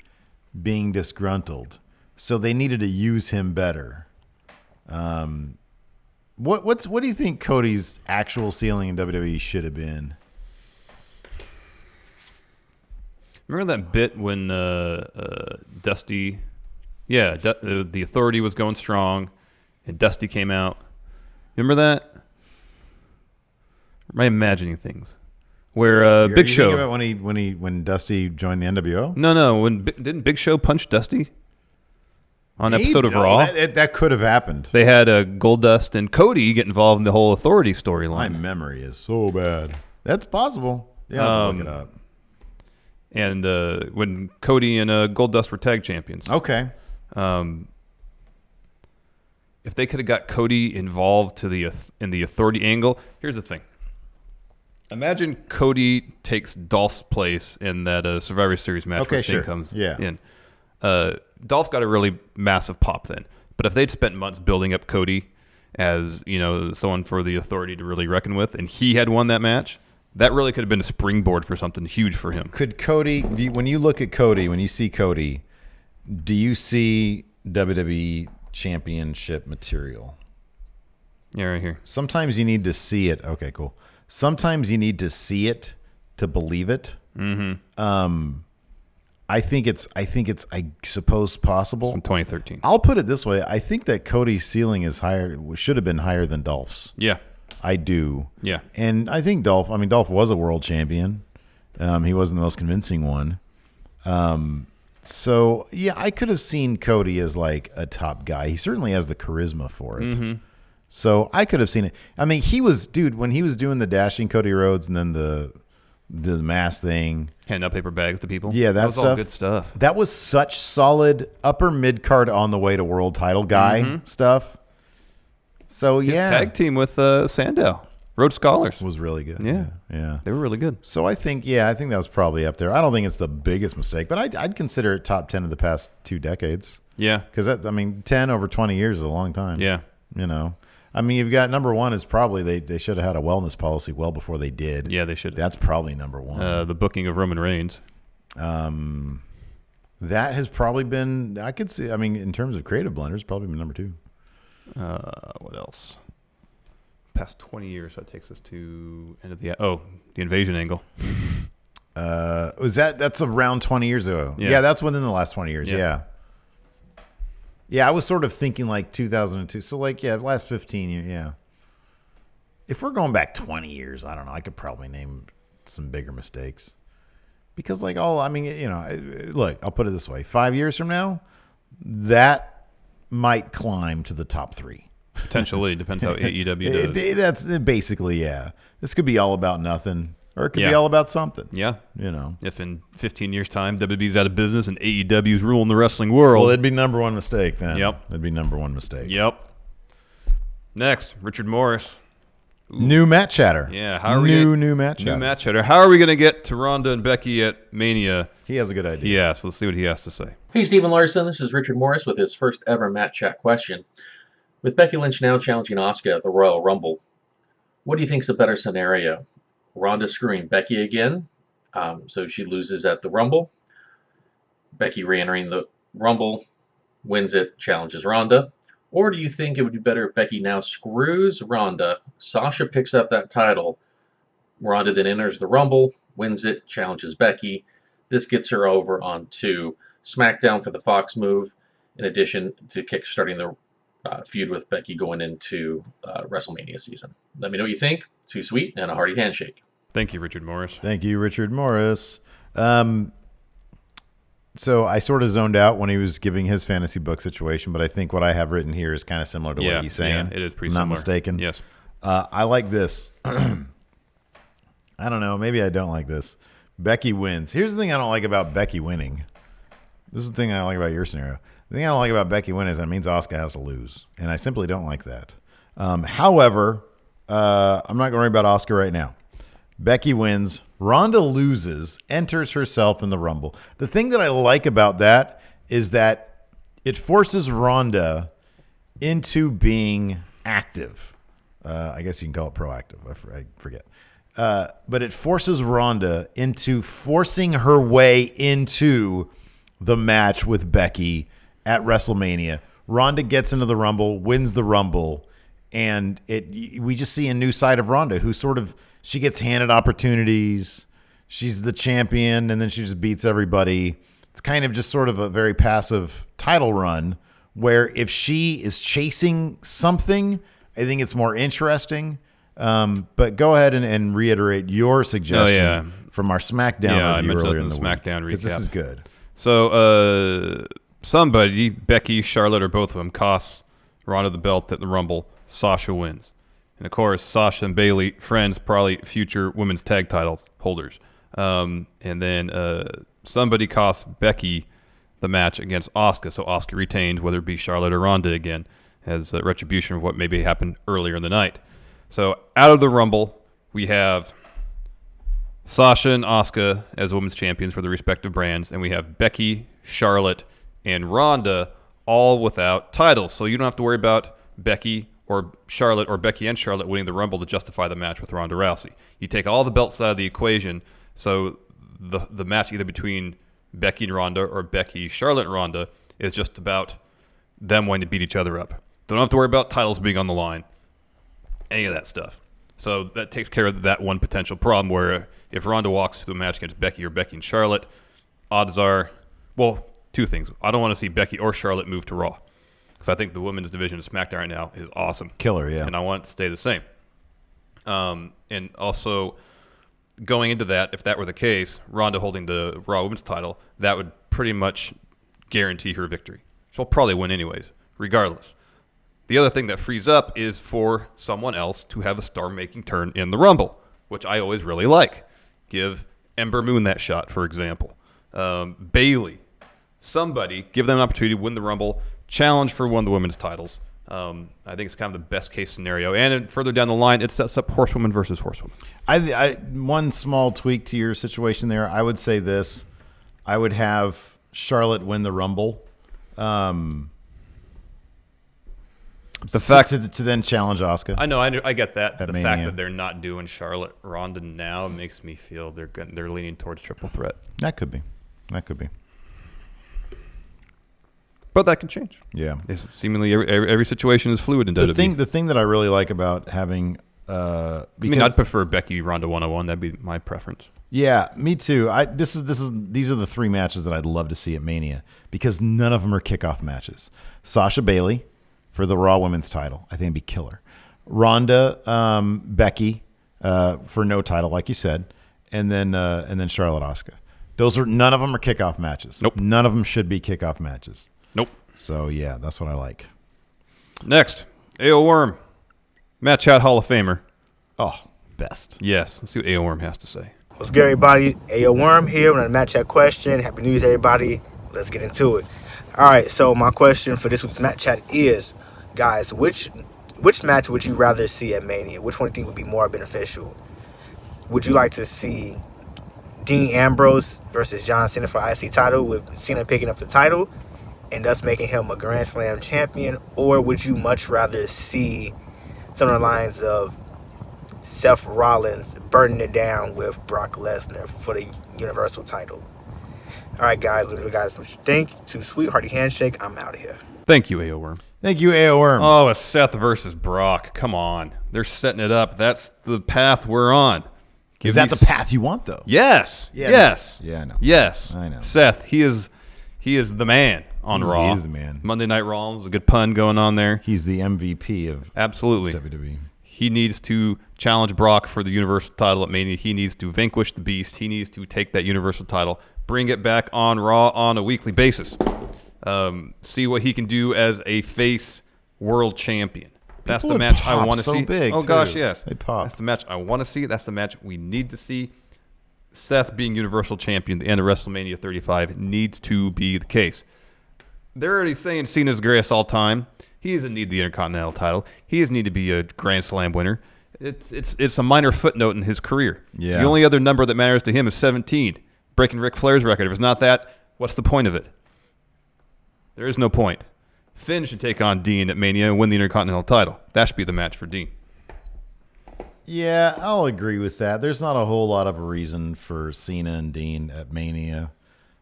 being disgruntled, so they needed to use him better. What do you think Cody's actual ceiling in WWE should have been? Remember that bit when Dusty, the Authority was going strong, and Dusty came out. Remember that? Or am I imagining things? Where Big you Show thinking about when Dusty joined the NWO? No. Didn't Big Show punch Dusty on an episode of No, Raw? That could have happened. They had Goldust and Cody get involved in the whole Authority My storyline. memory is so bad. That's possible. Yeah, I'll look it up. And when Cody and Goldust were tag champions. Okay. If they could have got Cody involved in the Authority angle, here's the thing. Imagine Cody takes Dolph's place in that Survivor Series match where Sting comes in. Dolph got a really massive pop then. But if they'd spent months building up Cody as, someone for the Authority to really reckon with, and he had won that match, that really could have been a springboard for something huge for him. Could Cody, when you look at Cody, when you see Cody, do you see WWE Championship material? Yeah, right here. Sometimes you need to see it. Okay, cool. Sometimes you need to see it to believe it. Mm-hmm. I think it's I suppose possible. From 2013. I'll put it this way: I think that Cody's ceiling is higher, should have been higher than Dolph's. Yeah, I do. Yeah, and I think Dolph was a world champion. He wasn't the most convincing one. So yeah, I could have seen Cody as like a top guy. He certainly has the charisma for it. Mm-hmm. So I could have seen it. I mean, when he was doing the dashing Cody Rhodes and then the mask thing, handing out paper bags to people. Yeah, that was stuff. all good stuff. That was such solid upper mid card on the way to world title guy stuff. So His tag team with Sandow, Rhodes Scholars, was really good. Yeah, they were really good. So I think that was probably up there. I don't think it's the biggest mistake, but I'd consider it top 10 of the past 2 decades. Yeah, because 10 over 20 years is a long time. Yeah, you've got number one is probably they should have had a wellness policy well before they did. Yeah, they should. That's probably number one. The booking of Roman Reigns. That has probably been. I could see. In terms of creative blunders, probably been number 2. What else? Past 20 years, that takes us to end of the invasion angle. That's around 20 years ago? Yeah, that's within the last 20 years. Yeah, I was sort of thinking like 2002. So last 15 years. Yeah. If we're going back 20 years, I don't know. I could probably name some bigger mistakes. Because look, I'll put it this way. 5 years from now, that might climb to the top 3. Potentially. Depends how AEW does. That's basically, yeah. This could be all about nothing. Or it could be all about something. Yeah. If in 15 years' time, WWE's out of business and AEW's ruling the wrestling world. Well, it'd be number one mistake then. Yep. It'd be number one mistake. Yep. Next, Richard Morris. Ooh. New Matt Chatter. Yeah. New Matt Chatter. New Matt Chatter. How are we going to get to Ronda and Becky at Mania? He has a good idea. Yeah, so let's see what he has to say. Hey, Stephen Larson. This is Richard Morris with his first ever Matt Chat question. With Becky Lynch now challenging Asuka at the Royal Rumble, what do you think is a better scenario? Ronda screwing Becky again, so she loses at the Rumble. Becky re-entering the Rumble, wins it, challenges Ronda. Or do you think it would be better if Becky now screws Ronda, Sasha picks up that title, Ronda then enters the Rumble, wins it, challenges Becky. This gets her over onto SmackDown for the Fox move, in addition to kickstarting the feud with Becky going into WrestleMania season. Let me know what you think. Too sweet and a hearty handshake. Thank you, Richard Morris. Thank you, Richard Morris. So I sort of zoned out when he was giving his fantasy book situation, but I think what I have written here is kind of similar to what he's saying. Yeah, it is pretty similar. Not mistaken. Yes. I like this. I don't know. Maybe I don't like this. Becky wins. Here's the thing I don't like about Becky winning. This is the thing I don't like about your scenario. The thing I don't like about Becky winning is that it means Asuka has to lose, and I simply don't like that. However, I'm not going to worry about Asuka right now. Becky wins. Ronda loses, enters herself in the Rumble. The thing that I like about that is that it forces Ronda into being active. I guess you can call it proactive. I forget. But it forces Ronda into forcing her way into the match with Becky at WrestleMania. Ronda gets into the Rumble, wins the Rumble, and we just see a new side of Ronda who sort of, she gets handed opportunities. She's the champion, and then she just beats everybody. It's kind of just sort of a very passive title run where if she is chasing something, I think it's more interesting. But go ahead and reiterate your suggestion from our SmackDown review earlier in the SmackDown week. recap. This is good. So somebody, Becky, Charlotte, or both of them, costs Ronda the belt at the Rumble. Sasha wins. And, of course, Sasha and Bayley, friends, probably future women's tag title holders. And then somebody costs Becky the match against Asuka. So Asuka retained, whether it be Charlotte or Ronda again, as a retribution of what maybe happened earlier in the night. So out of the Rumble, we have Sasha and Asuka as women's champions for the respective brands. And we have Becky, Charlotte, and Ronda all without titles. So you don't have to worry about Becky or Charlotte or Becky and Charlotte winning the Rumble to justify the match with Ronda Rousey. You take all the belts out of the equation, so the match either between Becky and Ronda or Becky, Charlotte, and Ronda is just about them wanting to beat each other up. Don't have to worry about titles being on the line, any of that stuff. So that takes care of that one potential problem where if Ronda walks through a match against Becky or Becky and Charlotte, odds are, well, two things. I don't want to see Becky or Charlotte move to Raw. Because I think the women's division of SmackDown right now is awesome. Killer, yeah. And I want it to stay the same. And also, going into that, if that were the case, Ronda holding the Raw Women's title, that would pretty much guarantee her victory. She'll probably win anyways, regardless. The other thing that frees up is for someone else to have a star-making turn in the Rumble, which I always really like. Give Ember Moon that shot, for example. Bayley. Somebody, give them an opportunity to win the Rumble, challenge for one of the women's titles. I think it's kind of the best case scenario. And further down the line, it sets up horsewoman versus horsewoman. One small tweak to your situation there, I would say this. I would have Charlotte win the Rumble. The fact to then challenge Asuka. I know, I get that. The Mania. fact that they're not doing Charlotte Ronda now makes me feel they're leaning towards triple threat. That could be. But that can change. Yeah. It's seemingly every situation is fluid in WWE. The thing that I really like about having I'd prefer Becky Ronda 101. That'd be my preference. Yeah, me too. These are the three matches that I'd love to see at Mania because none of them are kickoff matches. Sasha Bayley for the Raw Women's title. I think it'd be killer. Ronda, Becky for no title, like you said, and then Charlotte Asuka. None of them are kickoff matches. Nope. None of them should be kickoff matches. Nope. So yeah, that's what I like. Next, AO Worm, Matt Chat Hall of Famer. Oh, best. Yes. Let's see what AO Worm has to say. What's good, everybody? AO Worm here with a Matt Chat question. Happy New Year's, everybody. Let's get into it. All right, so my question for this week's Matt Chat is, guys, which match would you rather see at Mania? Which one do you think would be more beneficial? Would you like to see Dean Ambrose versus John Cena for IC title with Cena picking up the title and thus making him a Grand Slam champion? Or would you much rather see some of the lines of Seth Rollins burning it down with Brock Lesnar for the Universal title? All right, guys, what do you guys think? Too sweet, hearty handshake. I'm out of here. Thank you, AO Worm. Thank you, AO Worm. Oh, it's Seth versus Brock. Come on. They're setting it up. That's the path we're on. Is that the path you want, though? Yes. Yeah, yes. Yeah, I know. Yes. I know. Seth, he is the man on Raw. He is the man. Monday Night Raw was a good pun going on there. He's the MVP of Absolutely. WWE. He needs to challenge Brock for the Universal title at Mania. He needs to vanquish the Beast. He needs to take that Universal title, bring it back on Raw on a weekly basis. See what he can do as a face world champion. That's the match I want to see. Big, oh, too. gosh, yes. They pop. That's the match I want to see. That's the match we need to see. Seth being Universal Champion at the end of WrestleMania 35 needs to be the case. They're already saying Cena's the greatest all time. He doesn't need the Intercontinental title. He doesn't need to be a Grand Slam winner. It's a minor footnote in his career. Yeah. The only other number that matters to him is 17, breaking Ric Flair's record. If it's not that, what's the point of it? There is no point. Finn should take on Dean at Mania and win the Intercontinental title. That should be the match for Dean. Yeah, I'll agree with that. There's not a whole lot of a reason for Cena and Dean at Mania.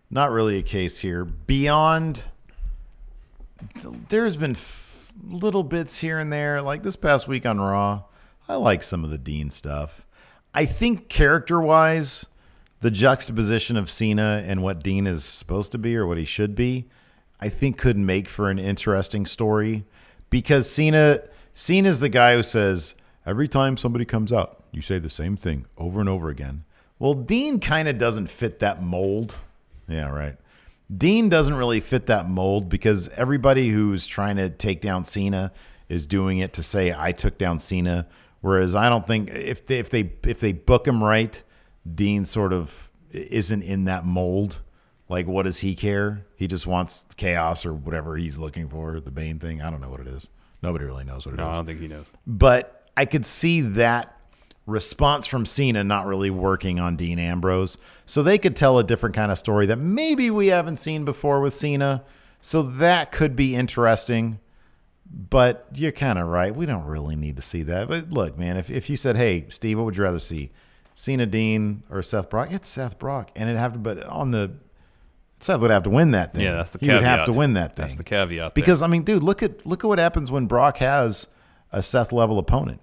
Not really a case here. Beyond, there's been little bits here and there. Like this past week on Raw, I like some of the Dean stuff. I think character-wise, the juxtaposition of Cena and what Dean is supposed to be or what he should be, I think could make for an interesting story. Because Cena's the guy who says, every time somebody comes out, you say the same thing over and over again. Well, Dean kind of doesn't fit that mold. Yeah, right. Dean doesn't really fit that mold because everybody who's trying to take down Cena is doing it to say, I took down Cena. Whereas I don't think if they book him right, Dean sort of isn't in that mold. Like, what does he care? He just wants chaos or whatever he's looking for, the Bane thing. I don't know what it is. Nobody really knows what it is. No, I don't think he knows. But I could see that response from Cena not really working on Dean Ambrose. So they could tell a different kind of story that maybe we haven't seen before with Cena. So that could be interesting. But you're kind of right. We don't really need to see that. But look, man, if you said, hey, Steve, what would you rather see? Cena, Dean, or Seth Brock? It's Seth Brock. And it'd have to, but on the, Seth would have to win that thing. Yeah, that's the he caveat. He would have to win that thing. That's the caveat. Because, I mean, dude, look at what happens when Brock has a Seth-level opponent.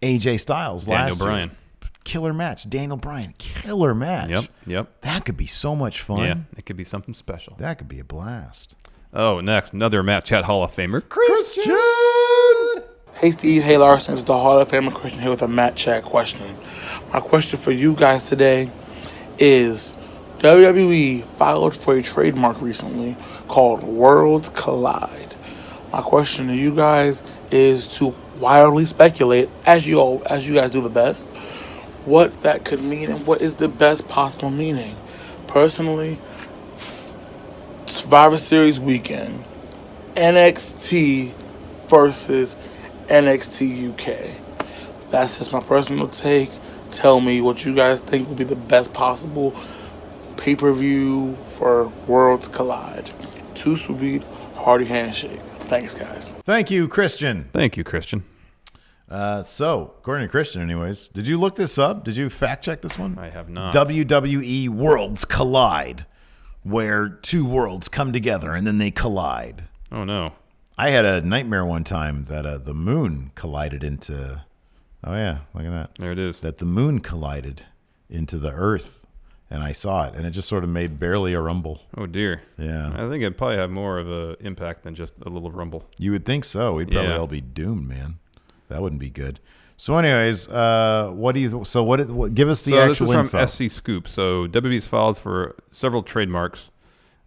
AJ Styles last Bryan. year. Killer match. Daniel Bryan. Killer match. Yep. That could be so much fun. Yeah, it could be something special. That could be a blast. Oh, next, another Matt Chat Hall of Famer, Christian! Hey Steve, hey Larson, it's the Hall of Famer Christian here with a Matt Chat question. My question for you guys today is, WWE filed for a trademark recently called Worlds Collide. My question to you guys is to wildly speculate, as you guys do the best, what that could mean and what is the best possible meaning. Personally, Survivor Series weekend, NXT versus NXT UK. That's just my personal take. Tell me what you guys think would be the best possible pay-per-view for Worlds Collide. Too sweet, hearty handshake. Thanks, guys. Thank you, Christian. Thank you, Christian. So, according to Christian, anyways, did you look this up? Did you fact check this one? I have not. WWE Worlds Collide, where two worlds come together and then they collide. Oh, no. I had a nightmare one time that the moon collided into... Oh, yeah, look at that. There it is. That the moon collided into the earth, and I saw it, and it just sort of made barely a rumble. Oh, dear. Yeah. I think it'd probably have more of an impact than just a little rumble. You would think so. We'd probably all be doomed, man. That wouldn't be good. So, anyways, what do you? So, what? Give us the actual this is info. from SC Scoop. So, WWE's filed for several trademarks.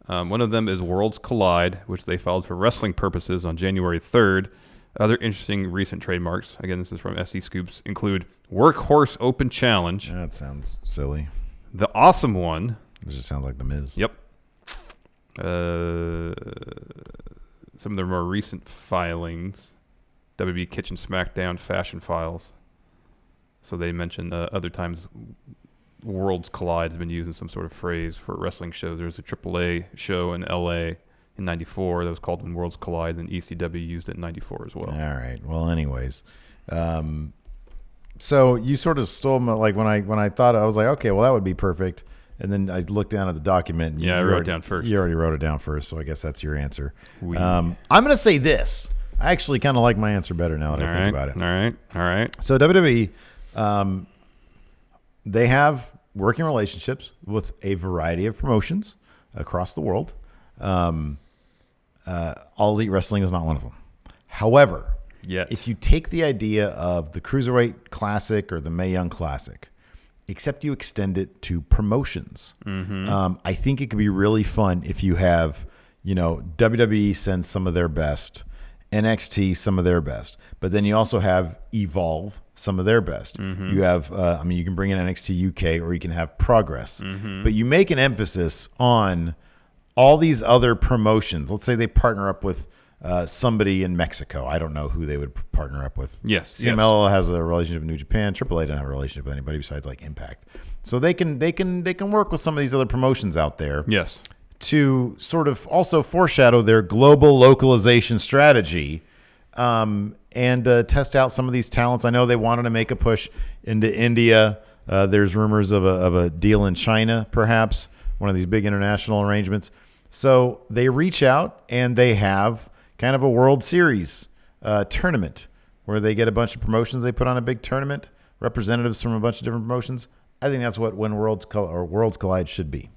One of them is Worlds Collide, which they filed for wrestling purposes on January 3rd. Other interesting recent trademarks, again, this is from SC Scoops, include Workhorse Open Challenge. That sounds silly. The Awesome One. It just sounds like The Miz. Yep. Some of their more recent filings. WWE Kitchen Smackdown Fashion Files. So they mentioned other times Worlds Collide has been used in some sort of phrase for wrestling shows. There was a AAA show in LA in 94 that was called When Worlds Collide, and ECW used it in 94 as well. All right. Well, anyways. So you sort of stole my, like when I thought, I was like, okay, well, that would be perfect. And then I looked down at the document. And I wrote it down first. You already wrote it down first, so I guess that's your answer. Oui. I'm going to say this. I actually kind of like my answer better now that I think about it. All right. So WWE, they have working relationships with a variety of promotions across the world. All Elite Wrestling is not one of them. However, if you take the idea of the Cruiserweight Classic or the Mae Young Classic, except you extend it to promotions, I think it could be really fun if you have, WWE sends some of their best, NXT some of their best, but then you also have Evolve some of their best. You have, you can bring in NXT UK or you can have Progress. But you make an emphasis on all these other promotions. Let's say they partner up with somebody in Mexico. I don't know who they would partner up with. Yes. CMLL has a relationship with New Japan. AAA doesn't have a relationship with anybody besides like Impact. So they can work with some of these other promotions out there. Yes. To sort of also foreshadow their global localization strategy, and test out some of these talents. I know they wanted to make a push into India. There's rumors of a deal in China, perhaps one of these big international arrangements. So they reach out and they have kind of a World Series tournament where they get a bunch of promotions. They put on a big tournament, representatives from a bunch of different promotions. I think that's what when Worlds Collide should be.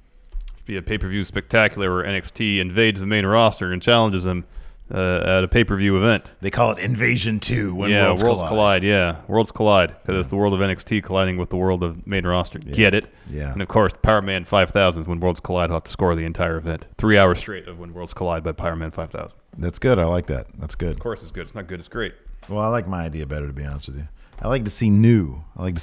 Be a pay-per-view spectacular where NXT invades the main roster and challenges them at a pay-per-view event. They call it Invasion 2 when Worlds Worlds Collide. Yeah, Worlds Collide, because it's the world of NXT colliding with the world of main roster. Yeah. Get it? Yeah. And of course, Power Man 5000 when Worlds Collide will have to score the entire event. 3 hours straight of when Worlds Collide by Power Man 5000. That's good. I like that. That's good. Of course it's good. It's not good. It's great. Well, I like my idea better, to be honest with you. I like to see new. This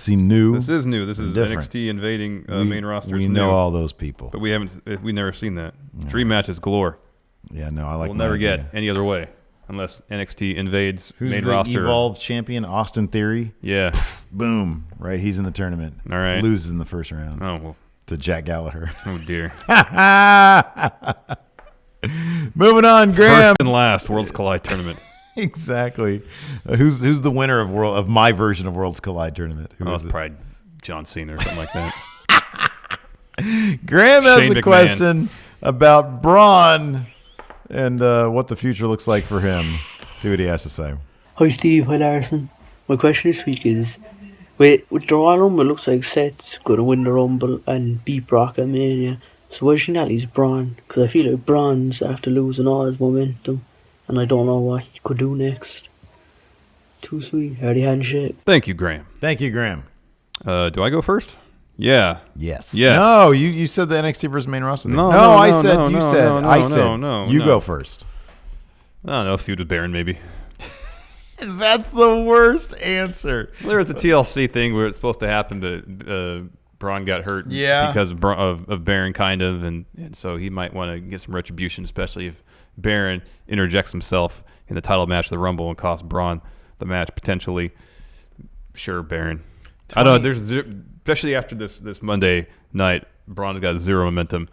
is new. This is different. NXT invading main roster. We know all those people. But we've never seen that. Dream matches galore. Yeah, no, I like We'll my never idea. get any other way unless NXT invades Who's main the roster. Evolved champion? Austin Theory? Yeah. Boom. Right, he's in the tournament. All right. Loses in the first round. Oh, well. To Jack Gallagher. Oh, dear. Moving on, Graham. First and last Worlds Collide tournament. Exactly. Who's the winner of my version of Worlds Collide tournament? Who is It's it? probably John Cena or something like that. Graham has Shane a McMahon. question about Braun and what the future looks like for him. See what he has to say. Hi Steve, hi Larson. My question this week is, with the Royal Rumble, it looks like Seth's going to win the Rumble and beat Brock at Mania. So why do you think that leaves Braun? Because I feel like Braun's after losing all his momentum, and I don't know what he could do next. Too sweet, hardy handshake. Thank you, Graham. Thank you, Graham. Do I go first? Yeah. Yes. Yes. No, you said the NXT versus main roster thing. No, I no, said no, you no, said no, I no, said no, you no. go first. I don't know, feud with Baron maybe. That's the worst answer. There was a TLC thing where it's supposed to happen, but Braun got hurt because of Baron, kind of, and so he might want to get some retribution, especially if Baron interjects himself in the title match of the Rumble and costs Braun the match potentially. Sure, Baron. I don't know. Especially after this Monday night, Braun's got zero momentum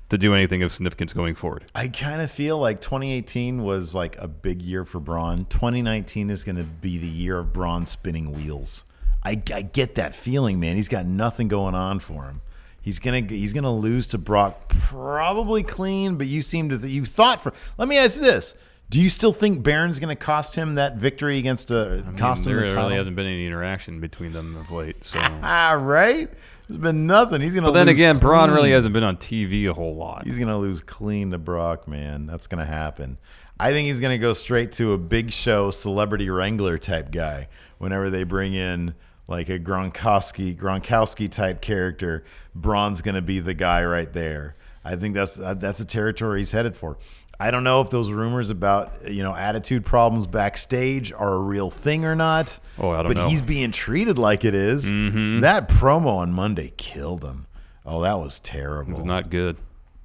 to do anything of significance going forward. I kind of feel like 2018 was like a big year for Braun. 2019 is going to be the year of Braun spinning wheels. I get that feeling, man. He's got nothing going on for him. He's gonna lose to Brock probably clean, but you seem to let me ask you this. Do you still think Baron's going to cost him that victory against cost him the title? There really hasn't been any interaction between them of late. So right? There's been nothing. He's going to lose. But then again, Braun clean. really hasn't been on TV a whole lot. He's going to lose clean to Brock, man. That's going to happen. I think he's going to go straight to a big show celebrity wrangler type guy whenever they bring in like a Gronkowski type character. Braun's going to be the guy right there. I think that's a territory he's headed for. I don't know if those rumors about attitude problems backstage are a real thing or not. Oh, I don't know. But he's being treated like it is. Mm-hmm. That promo on Monday killed him. Oh, that was terrible. It was not good.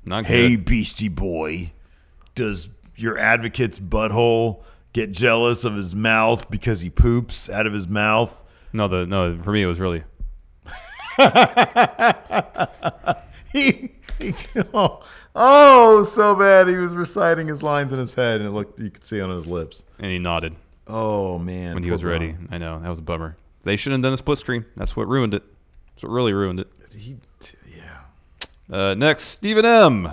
Not Hey, good. Beastie Boy, does your advocate's butthole get jealous of his mouth because he poops out of his mouth? No, for me it was really. So bad. He was reciting his lines in his head, and you could see on his lips. And he nodded. Oh man, when he was ready. Braun. I know, that was a bummer. They should have done a split screen. That's what ruined it. That's what really ruined it. Next, Stephen M.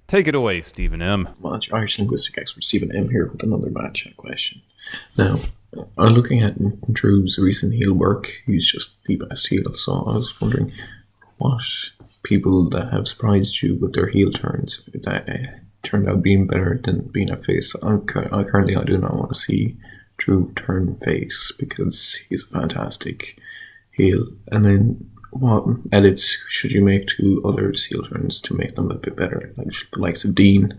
Take it away, Stephen M. Much Irish linguistic expert Stephen M. here with another match chat question. Now, I'm looking at Drew's recent heel work. He's just the best heel. So I was wondering what people that have surprised you with their heel turns that turned out being better than being a face. Currently, I do not want to see Drew turn face because he's a fantastic heel. And then what edits should you make to other heel turns to make them a bit better? Like the likes of Dean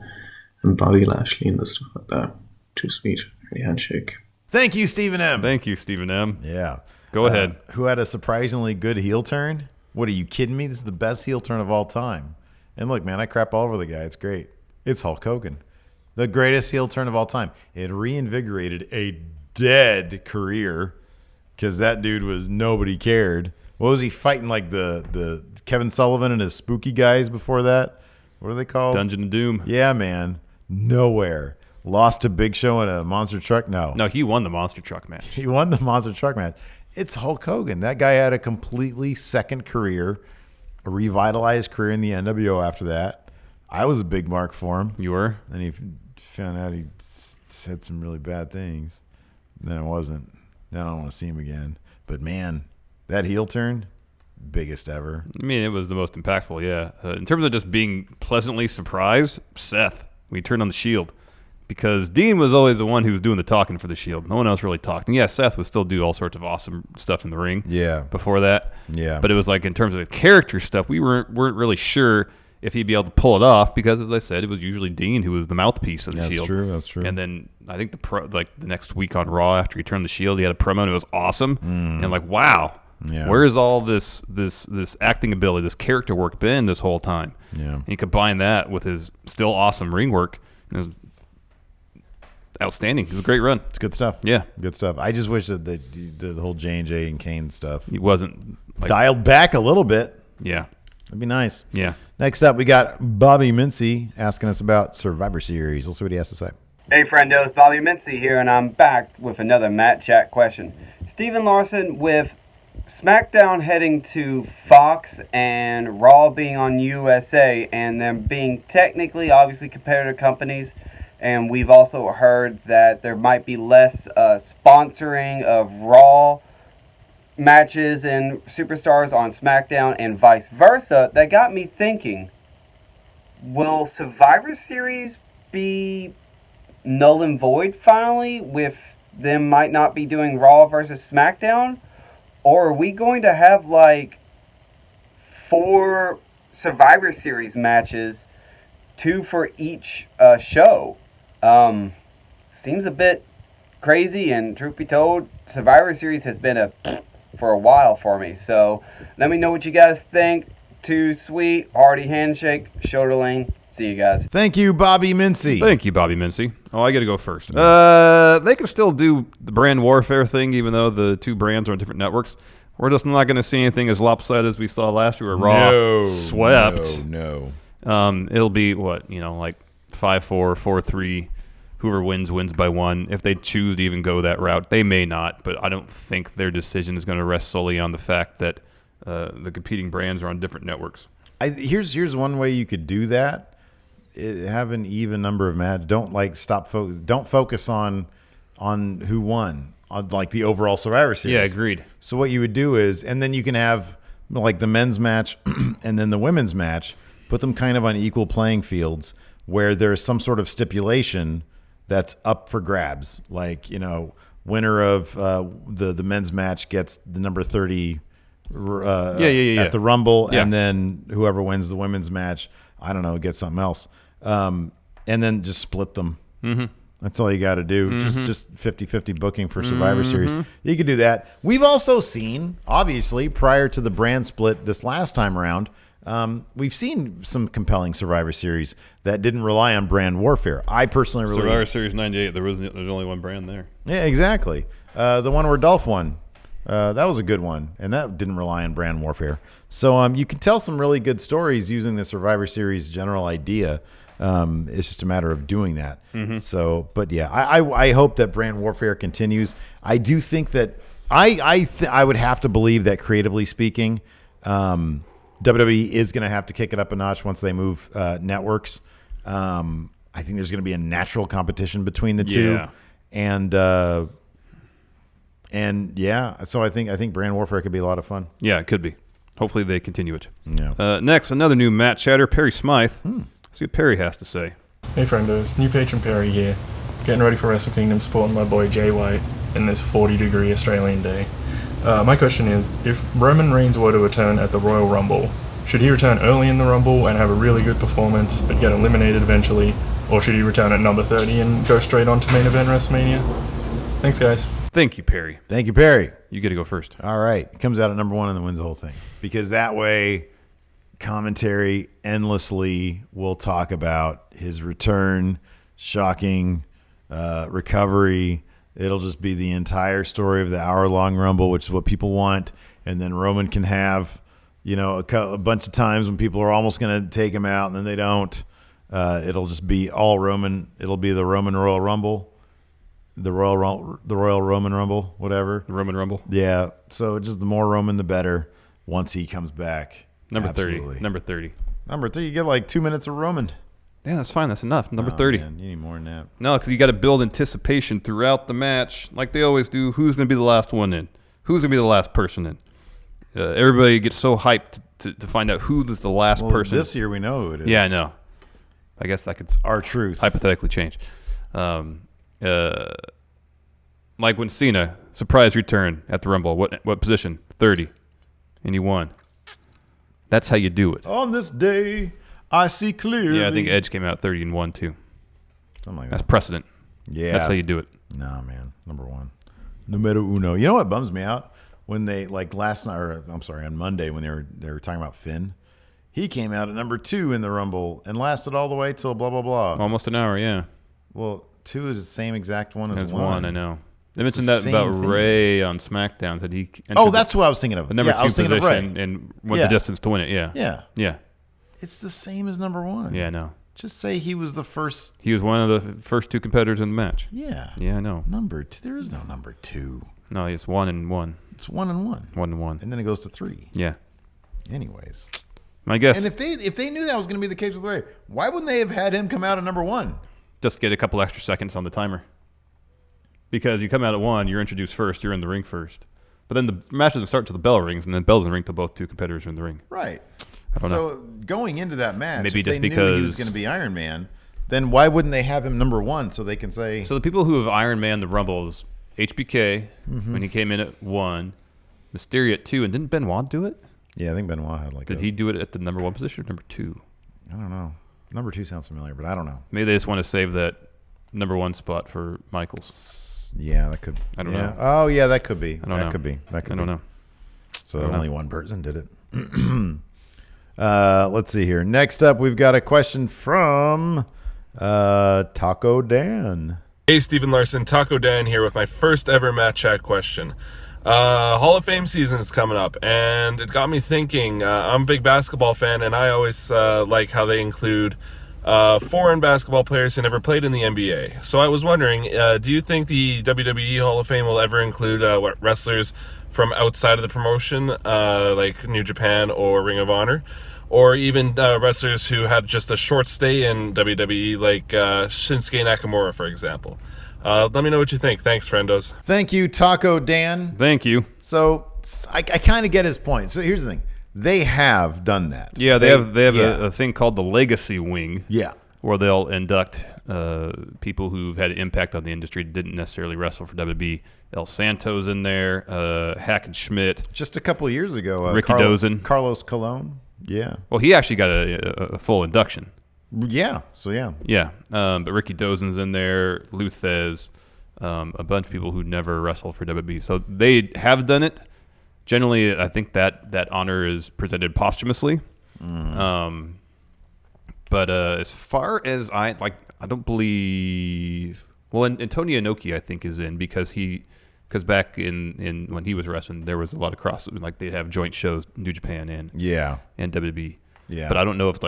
and Bobby Lashley and the stuff like that. Too sweet. Ready handshake. Thank you, Stephen M. Thank you, Stephen M. Yeah. Go ahead. Who had a surprisingly good heel turn. What, are you kidding me? This is the best heel turn of all time. And look, man, I crap all over the guy. It's great. It's Hulk Hogan. The greatest heel turn of all time. It reinvigorated a dead career because that dude was nobody cared. What was he fighting, like the Kevin Sullivan and his spooky guys before that? What are they called? Dungeon of Doom. Yeah, man. Nowhere. Lost to Big Show in a monster truck? No. No, he won the monster truck match. He won the monster truck match. It's Hulk Hogan. That guy had a completely second career, a revitalized career in the NWO after that. I was a big mark for him. You were? Then he found out he said some really bad things. Then it wasn't. Then I don't want to see him again. But, man, that heel turn, biggest ever. I mean, it was the most impactful, yeah. In terms of just being pleasantly surprised, Seth, when he turned on the Shield. Because Dean was always the one who was doing the talking for the Shield. No one else really talked. And yeah, Seth would still do all sorts of awesome stuff in the ring. Yeah. Before that. Yeah. But it was like in terms of the character stuff, we weren't really sure if he'd be able to pull it off because, as I said, it was usually Dean who was the mouthpiece of the Shield. That's true. And then I think the next week on Raw after he turned the Shield, he had a promo and it was awesome. And like, wow. Yeah. Where is all this acting ability, this character work been this whole time? Yeah. And you combine that with his still awesome ring work. It was outstanding. It was a great run. It's good stuff. Yeah. Good stuff. I just wish that the whole J&J and Kane stuff He wasn't dialed back a little bit. Yeah. That'd be nice. Yeah. Next up, we got Bobby Mincy asking us about Survivor Series. Let's see what he has to say. Hey, friendos, Bobby Mincy here, and I'm back with another Matt Chat question. Steven Larson, with SmackDown heading to Fox and Raw being on USA, and them being technically, obviously, competitor companies, and we've also heard that there might be less sponsoring of Raw matches and superstars on SmackDown and vice versa. That got me thinking, will Survivor Series be null and void finally with them might not be doing Raw versus SmackDown? Or are we going to have like 4 Survivor Series matches, 2 for each show? Seems a bit crazy, and truth be told, Survivor Series has been for a while for me. So let me know what you guys think. Too sweet, hearty handshake, shoulder lean. See you guys. Thank you, Bobby Mincy. Thank you, Bobby Mincy. Oh, I got to go first. They can still do the brand warfare thing, even though the 2 brands are on different networks. We're just not going to see anything as lopsided as we saw last year where Raw swept. No. It'll be, like 5-4, 4-3. Whoever wins by 1. If they choose to even go that route, they may not, but I don't think their decision is going to rest solely on the fact that the competing brands are on different networks. Here's one way you could do that. Have an even number of matches. Don't don't focus on who won, on like the overall Survivor Series. Yeah, agreed. So what you would do is, and then you can have like the men's match and then the women's match, put them kind of on equal playing fields where there's some sort of stipulation that's up for grabs. Like, winner of the men's match gets the number 30 at the Rumble, and then whoever wins the women's match, I don't know, gets something else. And then just split them. Mm-hmm. That's all you got to do. Mm-hmm. Just 50-50 booking for Survivor Series. You could do that. We've also seen, obviously, prior to the brand split this last time around, we've seen some compelling Survivor Series that didn't rely on brand warfare. I personally Survivor Series 98, there's only one brand there. Yeah, exactly. The one where Dolph won. That was a good one, and that didn't rely on brand warfare. So you can tell some really good stories using the Survivor Series general idea. It's just a matter of doing that. Mm-hmm. So, but yeah, I hope that brand warfare continues. I do think that I would have to believe that, creatively speaking, WWE is going to have to kick it up a notch once they move networks. I think there's going to be a natural competition between the two, and yeah, so I think brand warfare could be a lot of fun. Yeah, it could be. Hopefully they continue it. Yeah. Next, another new Matt chatter, Perry Smythe. See what Perry has to say. Hey friendos, new patron Perry here. Getting ready for Wrestle Kingdom, supporting my boy Jay White in this 40-degree Australian day. My question is, if Roman Reigns were to return at the Royal Rumble, should he return early in the Rumble and have a really good performance but get eliminated eventually, or should he return at number 30 and go straight on to main event WrestleMania? Thanks guys. Thank you, Perry. Thank you, Perry. You get to go first. All right. He comes out at number 1 and then wins the whole thing. Because that way, commentary endlessly will talk about his return, shocking recovery. It'll just be the entire story of the hour-long Rumble, which is what people want. And then Roman can have, a bunch of times when people are almost going to take him out and then they don't. It'll just be all Roman. It'll be the Roman Royal Rumble. The Royal Roman Rumble, whatever. The Roman Rumble. Yeah. So just the more Roman, the better. Once he comes back. Number Absolutely. 30. Number 30. Number 30. You get like 2 minutes of Roman. Yeah, that's fine. That's enough. Number 30. Man, you need more than that. No, because you got to build anticipation throughout the match, like they always do. Who's going to be the last one in? Who's going to be the last person in? Everybody gets so hyped to find out who is the last person. This year we know who it is. Yeah, I know. I guess that could our truth hypothetically change. Like when Cena surprise return at the Rumble, what position? 30, and he won. That's how you do it. On this day, I see clearly. Yeah, I think Edge came out 30 and 1 too. Something like that. That's precedent. Yeah, that's how you do it. Nah, man, number 1, numero uno. You know what bums me out? When they last night, or I'm sorry, on Monday when they were talking about Finn, he came out at number 2 in the Rumble and lasted all the way till blah blah blah. Almost an hour, yeah. Well, 2 is the same exact one as 1. I know. They mentioned that about Ray on SmackDown that he. Oh, that's what I was thinking of. The number 2 position Ray. And went the distance to win it. Yeah. Yeah. Yeah. It's the same as number 1. Yeah, I know. Just say he was the first. He was one of the first 2 competitors in the match. Yeah. Yeah, I know. Number 2. There is no number 2. No, it's 1 and 1. It's 1 and 1. 1 and 1. And then it goes to 3. Yeah. Anyways. I guess. And if they knew that was going to be the case with Ray, why wouldn't they have had him come out at number 1? Just get a couple extra seconds on the timer. Because you come out at 1, you're introduced first, you're in the ring first. But then the match doesn't start till the bell rings, and then bell doesn't ring till both 2 competitors are in the ring. Right. I don't know. Going into that match, maybe if just they because knew he was going to be Iron Man, then why wouldn't they have him number 1 so they can say? So the people who have Iron Man the Rumbles, HBK when he came in at 1, Mysterio at 2, and didn't Benoit do it? Yeah, I think Benoit had Did he do it at the number 1 position or number 2? I don't know. Number 2 sounds familiar, but I don't know. Maybe they just want to save that number 1 spot for Michaels. Yeah, that could. I don't know. Oh, yeah, that could be. I don't know. Could be. That could I don't be. know. So only one person did it. Let's see here. Next up, we've got a question from Taco Dan. Hey, Stephen Larson, Taco Dan here with my first ever Matt Chat question. Hall of Fame season is coming up, and it got me thinking. I'm a big basketball fan, and I always like how they include foreign basketball players who never played in the NBA. So I was wondering, do you think the WWE Hall of Fame will ever include wrestlers from outside of the promotion, like New Japan or Ring of Honor? Or even wrestlers who had just a short stay in WWE, like Shinsuke Nakamura, for example. Let me know what you think. Thanks, friendos. Thank you, Taco Dan. Thank you. So I kind of get his point. So here's the thing. They have done that. Yeah, they have a thing called the Legacy Wing. Yeah. Where they'll induct people who've had an impact on the industry, didn't necessarily wrestle for WWE. El Santo's in there, Hack and Schmidt. Just a couple of years ago. Ricky Dozen. Carlos Colon. Yeah. Well, he actually got a full induction. Yeah. So, yeah. Yeah. But Ricky Dozen's in there, Luthez, a bunch of people who never wrestled for WWE. So they have done it. Generally, I think that honor is presented posthumously. Mm. But as far as I don't believe. Well, Antonio Inoki, I think, is in because back in when he was wrestling, there was a lot of crossover. Like they'd have joint shows, New Japan and WWE. Yeah. But I don't know if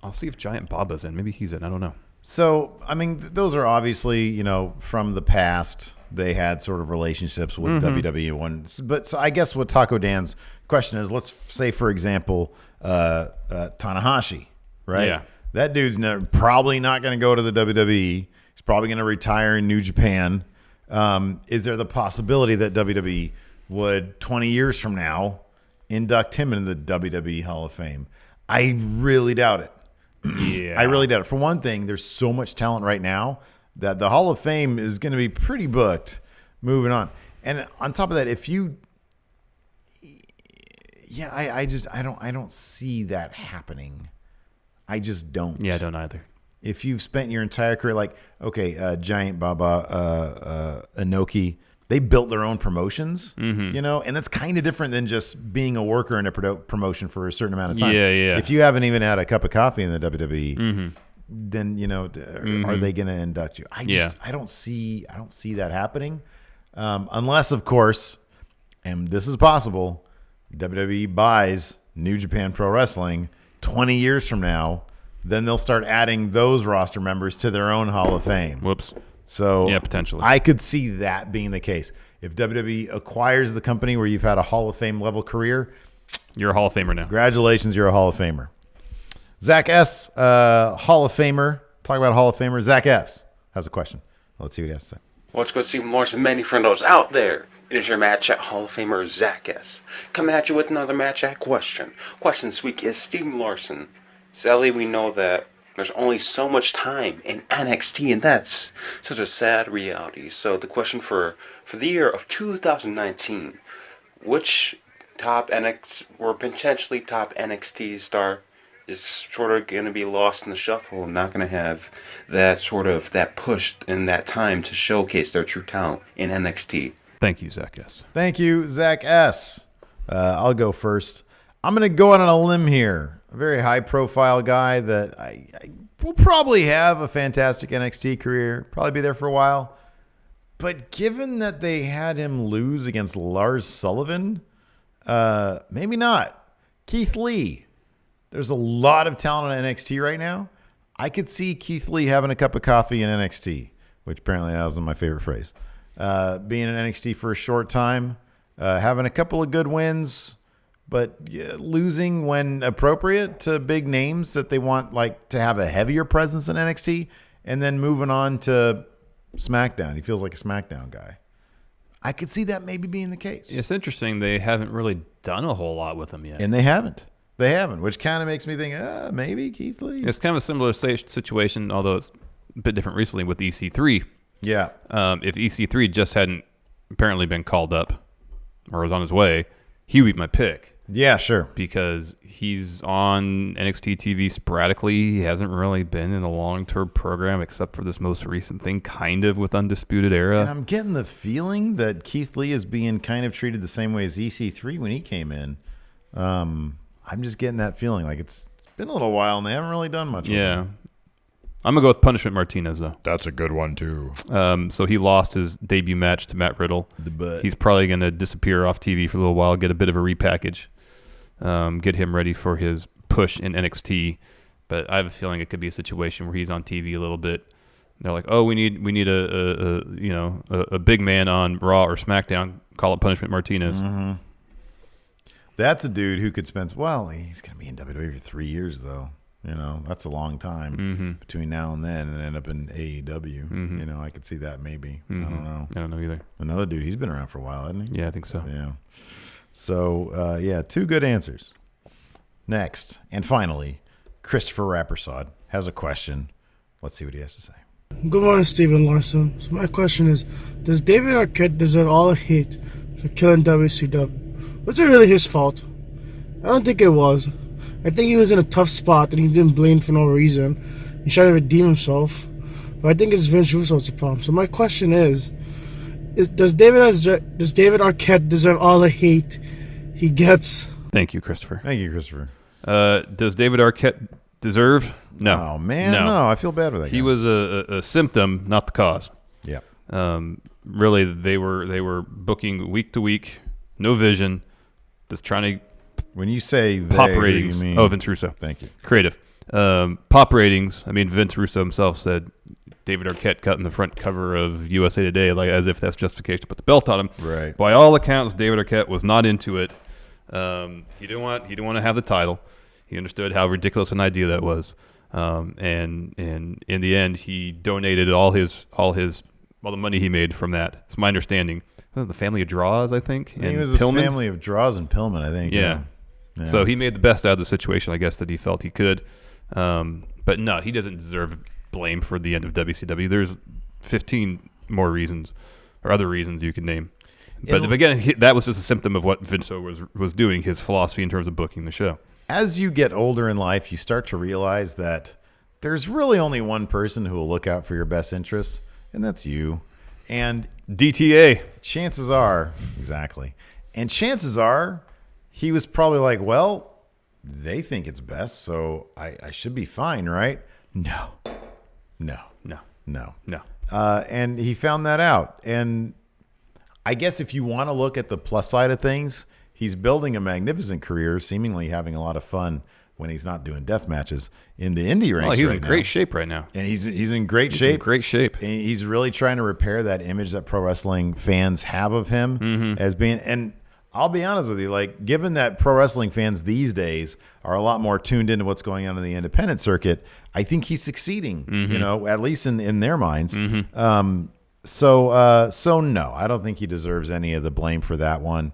I'll see if Giant Baba's in. Maybe he's in. I don't know. So I mean, those are obviously from the past. They had sort of relationships with WWE. But so I guess what Taco Dan's question is, let's say for example, Tanahashi, right? Yeah. That dude's probably not going to go to the WWE. He's probably going to retire in New Japan. Is there the possibility that WWE would 20 years from now induct him into the WWE Hall of Fame? I really doubt it. Yeah. I really doubt it. For one thing, there's so much talent right now that the Hall of Fame is going to be pretty booked moving on. And on top of that, I don't see that happening. I just don't. Yeah, I don't either. If you've spent your entire career, Giant Baba, Inoki, they built their own promotions, Mhm. you know, and that's kind of different than just being a worker in a promotion for a certain amount of time. Yeah. If you haven't even had a cup of coffee in the WWE, Mhm. then are they going to induct you? I don't see that happening, unless, of course, and this is possible, WWE buys New Japan Pro Wrestling 20 years from now. Then they'll start adding those roster members to their own Hall of Fame. Whoops. So yeah, potentially. I could see that being the case. If WWE acquires the company where you've had a Hall of Fame level career, you're a Hall of Famer now. Congratulations, you're a Hall of Famer. Zach S., Hall of Famer. Talk about Hall of Famer. Zach S. has a question. Let's see what he has to say. What's good, Stephen Larson, many friendos out there? It is your Match Chat Hall of Famer, Zach S. Coming at you with another Match Chat question. Question this week is, Stephen Larson, sadly we know that there's only so much time in NXT, and that's such a sad reality. So the question for the year of 2019, which top NXT or potentially top NXT star is sort of going to be lost in the shuffle and not going to have that push in that time to showcase their true talent in NXT? Thank you, Zach S. Thank you, Zach S. I'll go first. I'm going to go out on a limb here. A very high-profile guy that I will probably have a fantastic NXT career, probably be there for a while. But given that they had him lose against Lars Sullivan, maybe not. Keith Lee. There's a lot of talent on NXT right now. I could see Keith Lee having a cup of coffee in NXT, which apparently that wasn't my favorite phrase. Being in NXT for a short time, having a couple of good wins, but losing when appropriate to big names that they want to have a heavier presence in NXT, and then moving on to SmackDown. He feels like a SmackDown guy. I could see that maybe being the case. It's interesting. They haven't really done a whole lot with him yet. And they haven't. They haven't, which kind of makes me think, maybe Keith Lee. It's kind of a similar situation, although it's a bit different recently with EC3. Yeah. If EC3 just hadn't apparently been called up or was on his way, he would be my pick. Yeah, sure. Because he's on NXT TV sporadically. He hasn't really been in a long-term program except for this most recent thing, kind of with Undisputed Era. And I'm getting the feeling that Keith Lee is being kind of treated the same way as EC3 when he came in. I'm just getting that feeling. Like it's been a little while and they haven't really done much with him. I'm going to go with Punishment Martinez, though. That's a good one, too. So he lost his debut match to Matt Riddle. But he's probably going to disappear off TV for a little while, get a bit of a repackage, get him ready for his push in NXT. But I have a feeling it could be a situation where he's on TV a little bit. They're like, oh, we need a big man on Raw or SmackDown. Call it Punishment Martinez. Mm-hmm. That's a dude who could spend. Well, he's going to be in WWE for 3 years, though. You know, that's a long time between now and then, and end up in AEW. Mm-hmm. You know, I could see that maybe. Mm-hmm. I don't know. I don't know either. Another dude, he's been around for a while, hasn't he? Yeah, I think so. Yeah. So, two good answers. Next, and finally, Christopher Rappersod has a question. Let's see what he has to say. Good morning, Stephen Larson. So my question is, does David Arquette deserve all the hate for killing WCW? Was it really his fault? I don't think it was. I think he was in a tough spot and he's been blamed for no reason. He's trying to redeem himself. But I think it's Vince Russo's the problem. So my question is does David Arquette deserve all the hate he gets? Thank you, Christopher. Thank you, Christopher. Does David Arquette deserve? No. Oh, man, no. I feel bad for that guy. He was a symptom, not the cause. Yeah. Really, they were booking week to week, no vision, just trying to. When you say pop they, ratings, you mean? oh, Vince Russo. Thank you. Creative. Pop ratings. I mean, Vince Russo himself said David Arquette cut in the front cover of USA Today, like as if that's justification to put the belt on him. Right. By all accounts, David Arquette was not into it. He didn't want to have the title. He understood how ridiculous an idea that was. And in the end, he donated all the money he made from that. It's my understanding. The family of Draws, I think. He was Pillman? A family of Draws and Pillman, I think. Yeah. So he made the best out of the situation, I guess, that he felt he could. But no, he doesn't deserve blame for the end of WCW. There's 15 more reasons or other reasons you can name. But again, that was just a symptom of what Vince was doing, his philosophy in terms of booking the show. As you get older in life, you start to realize that there's really only one person who will look out for your best interests, and that's you. And DTA. Chances are, exactly. And chances are, he was probably like, well, they think it's best, so I should be fine, right? No. And he found that out. And I guess if you want to look at the plus side of things, he's building a magnificent career, seemingly having a lot of fun when he's not doing death matches in the indie ranks. Oh, he's right in now. great shape right now. And he's in great shape. In great shape. And he's really trying to repair that image that pro wrestling fans have of him as being. And I'll be honest with you, like, given that pro wrestling fans these days are a lot more tuned into what's going on in the independent circuit, I think he's succeeding. You know, at least in their minds. So no, I don't think he deserves any of the blame for that one.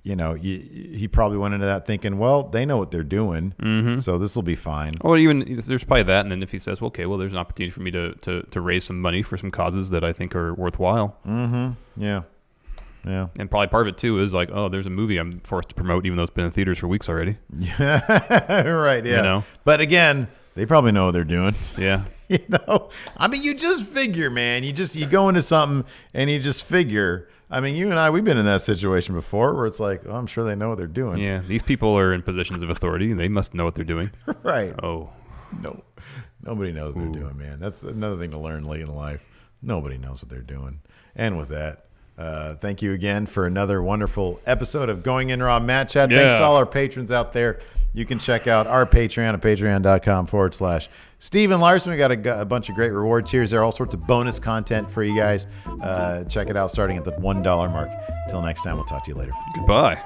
You know, he probably went into that thinking, well, they know what they're doing, so this will be fine. Or even there's probably that, and then if he says, well, okay, well, there's an opportunity for me to raise some money for some causes that I think are worthwhile. Yeah. And probably part of it too is like, oh, there's a movie I'm forced to promote, even though it's been in theaters for weeks already. Yeah, right. Yeah. You know, but again, they probably know what they're doing. Yeah. You know, I mean, you just figure, man. You go into something and you just figure. I mean, you and I, we've been in that situation before where it's like, oh, I'm sure they know what they're doing. Yeah, these people are in positions of authority. They must know what they're doing. Right. Oh. No. Nobody knows what they're doing, man. That's another thing to learn late in life. Nobody knows what they're doing. And with that, thank you again for another wonderful episode of Going In Raw Matt Chat. Thanks to all our patrons out there. You can check out our Patreon at patreon.com/Steven Larson. We got a bunch of great reward tiers there, all sorts of bonus content for you guys. Check it out starting at the $1 mark. Until next time, we'll talk to you later. Goodbye.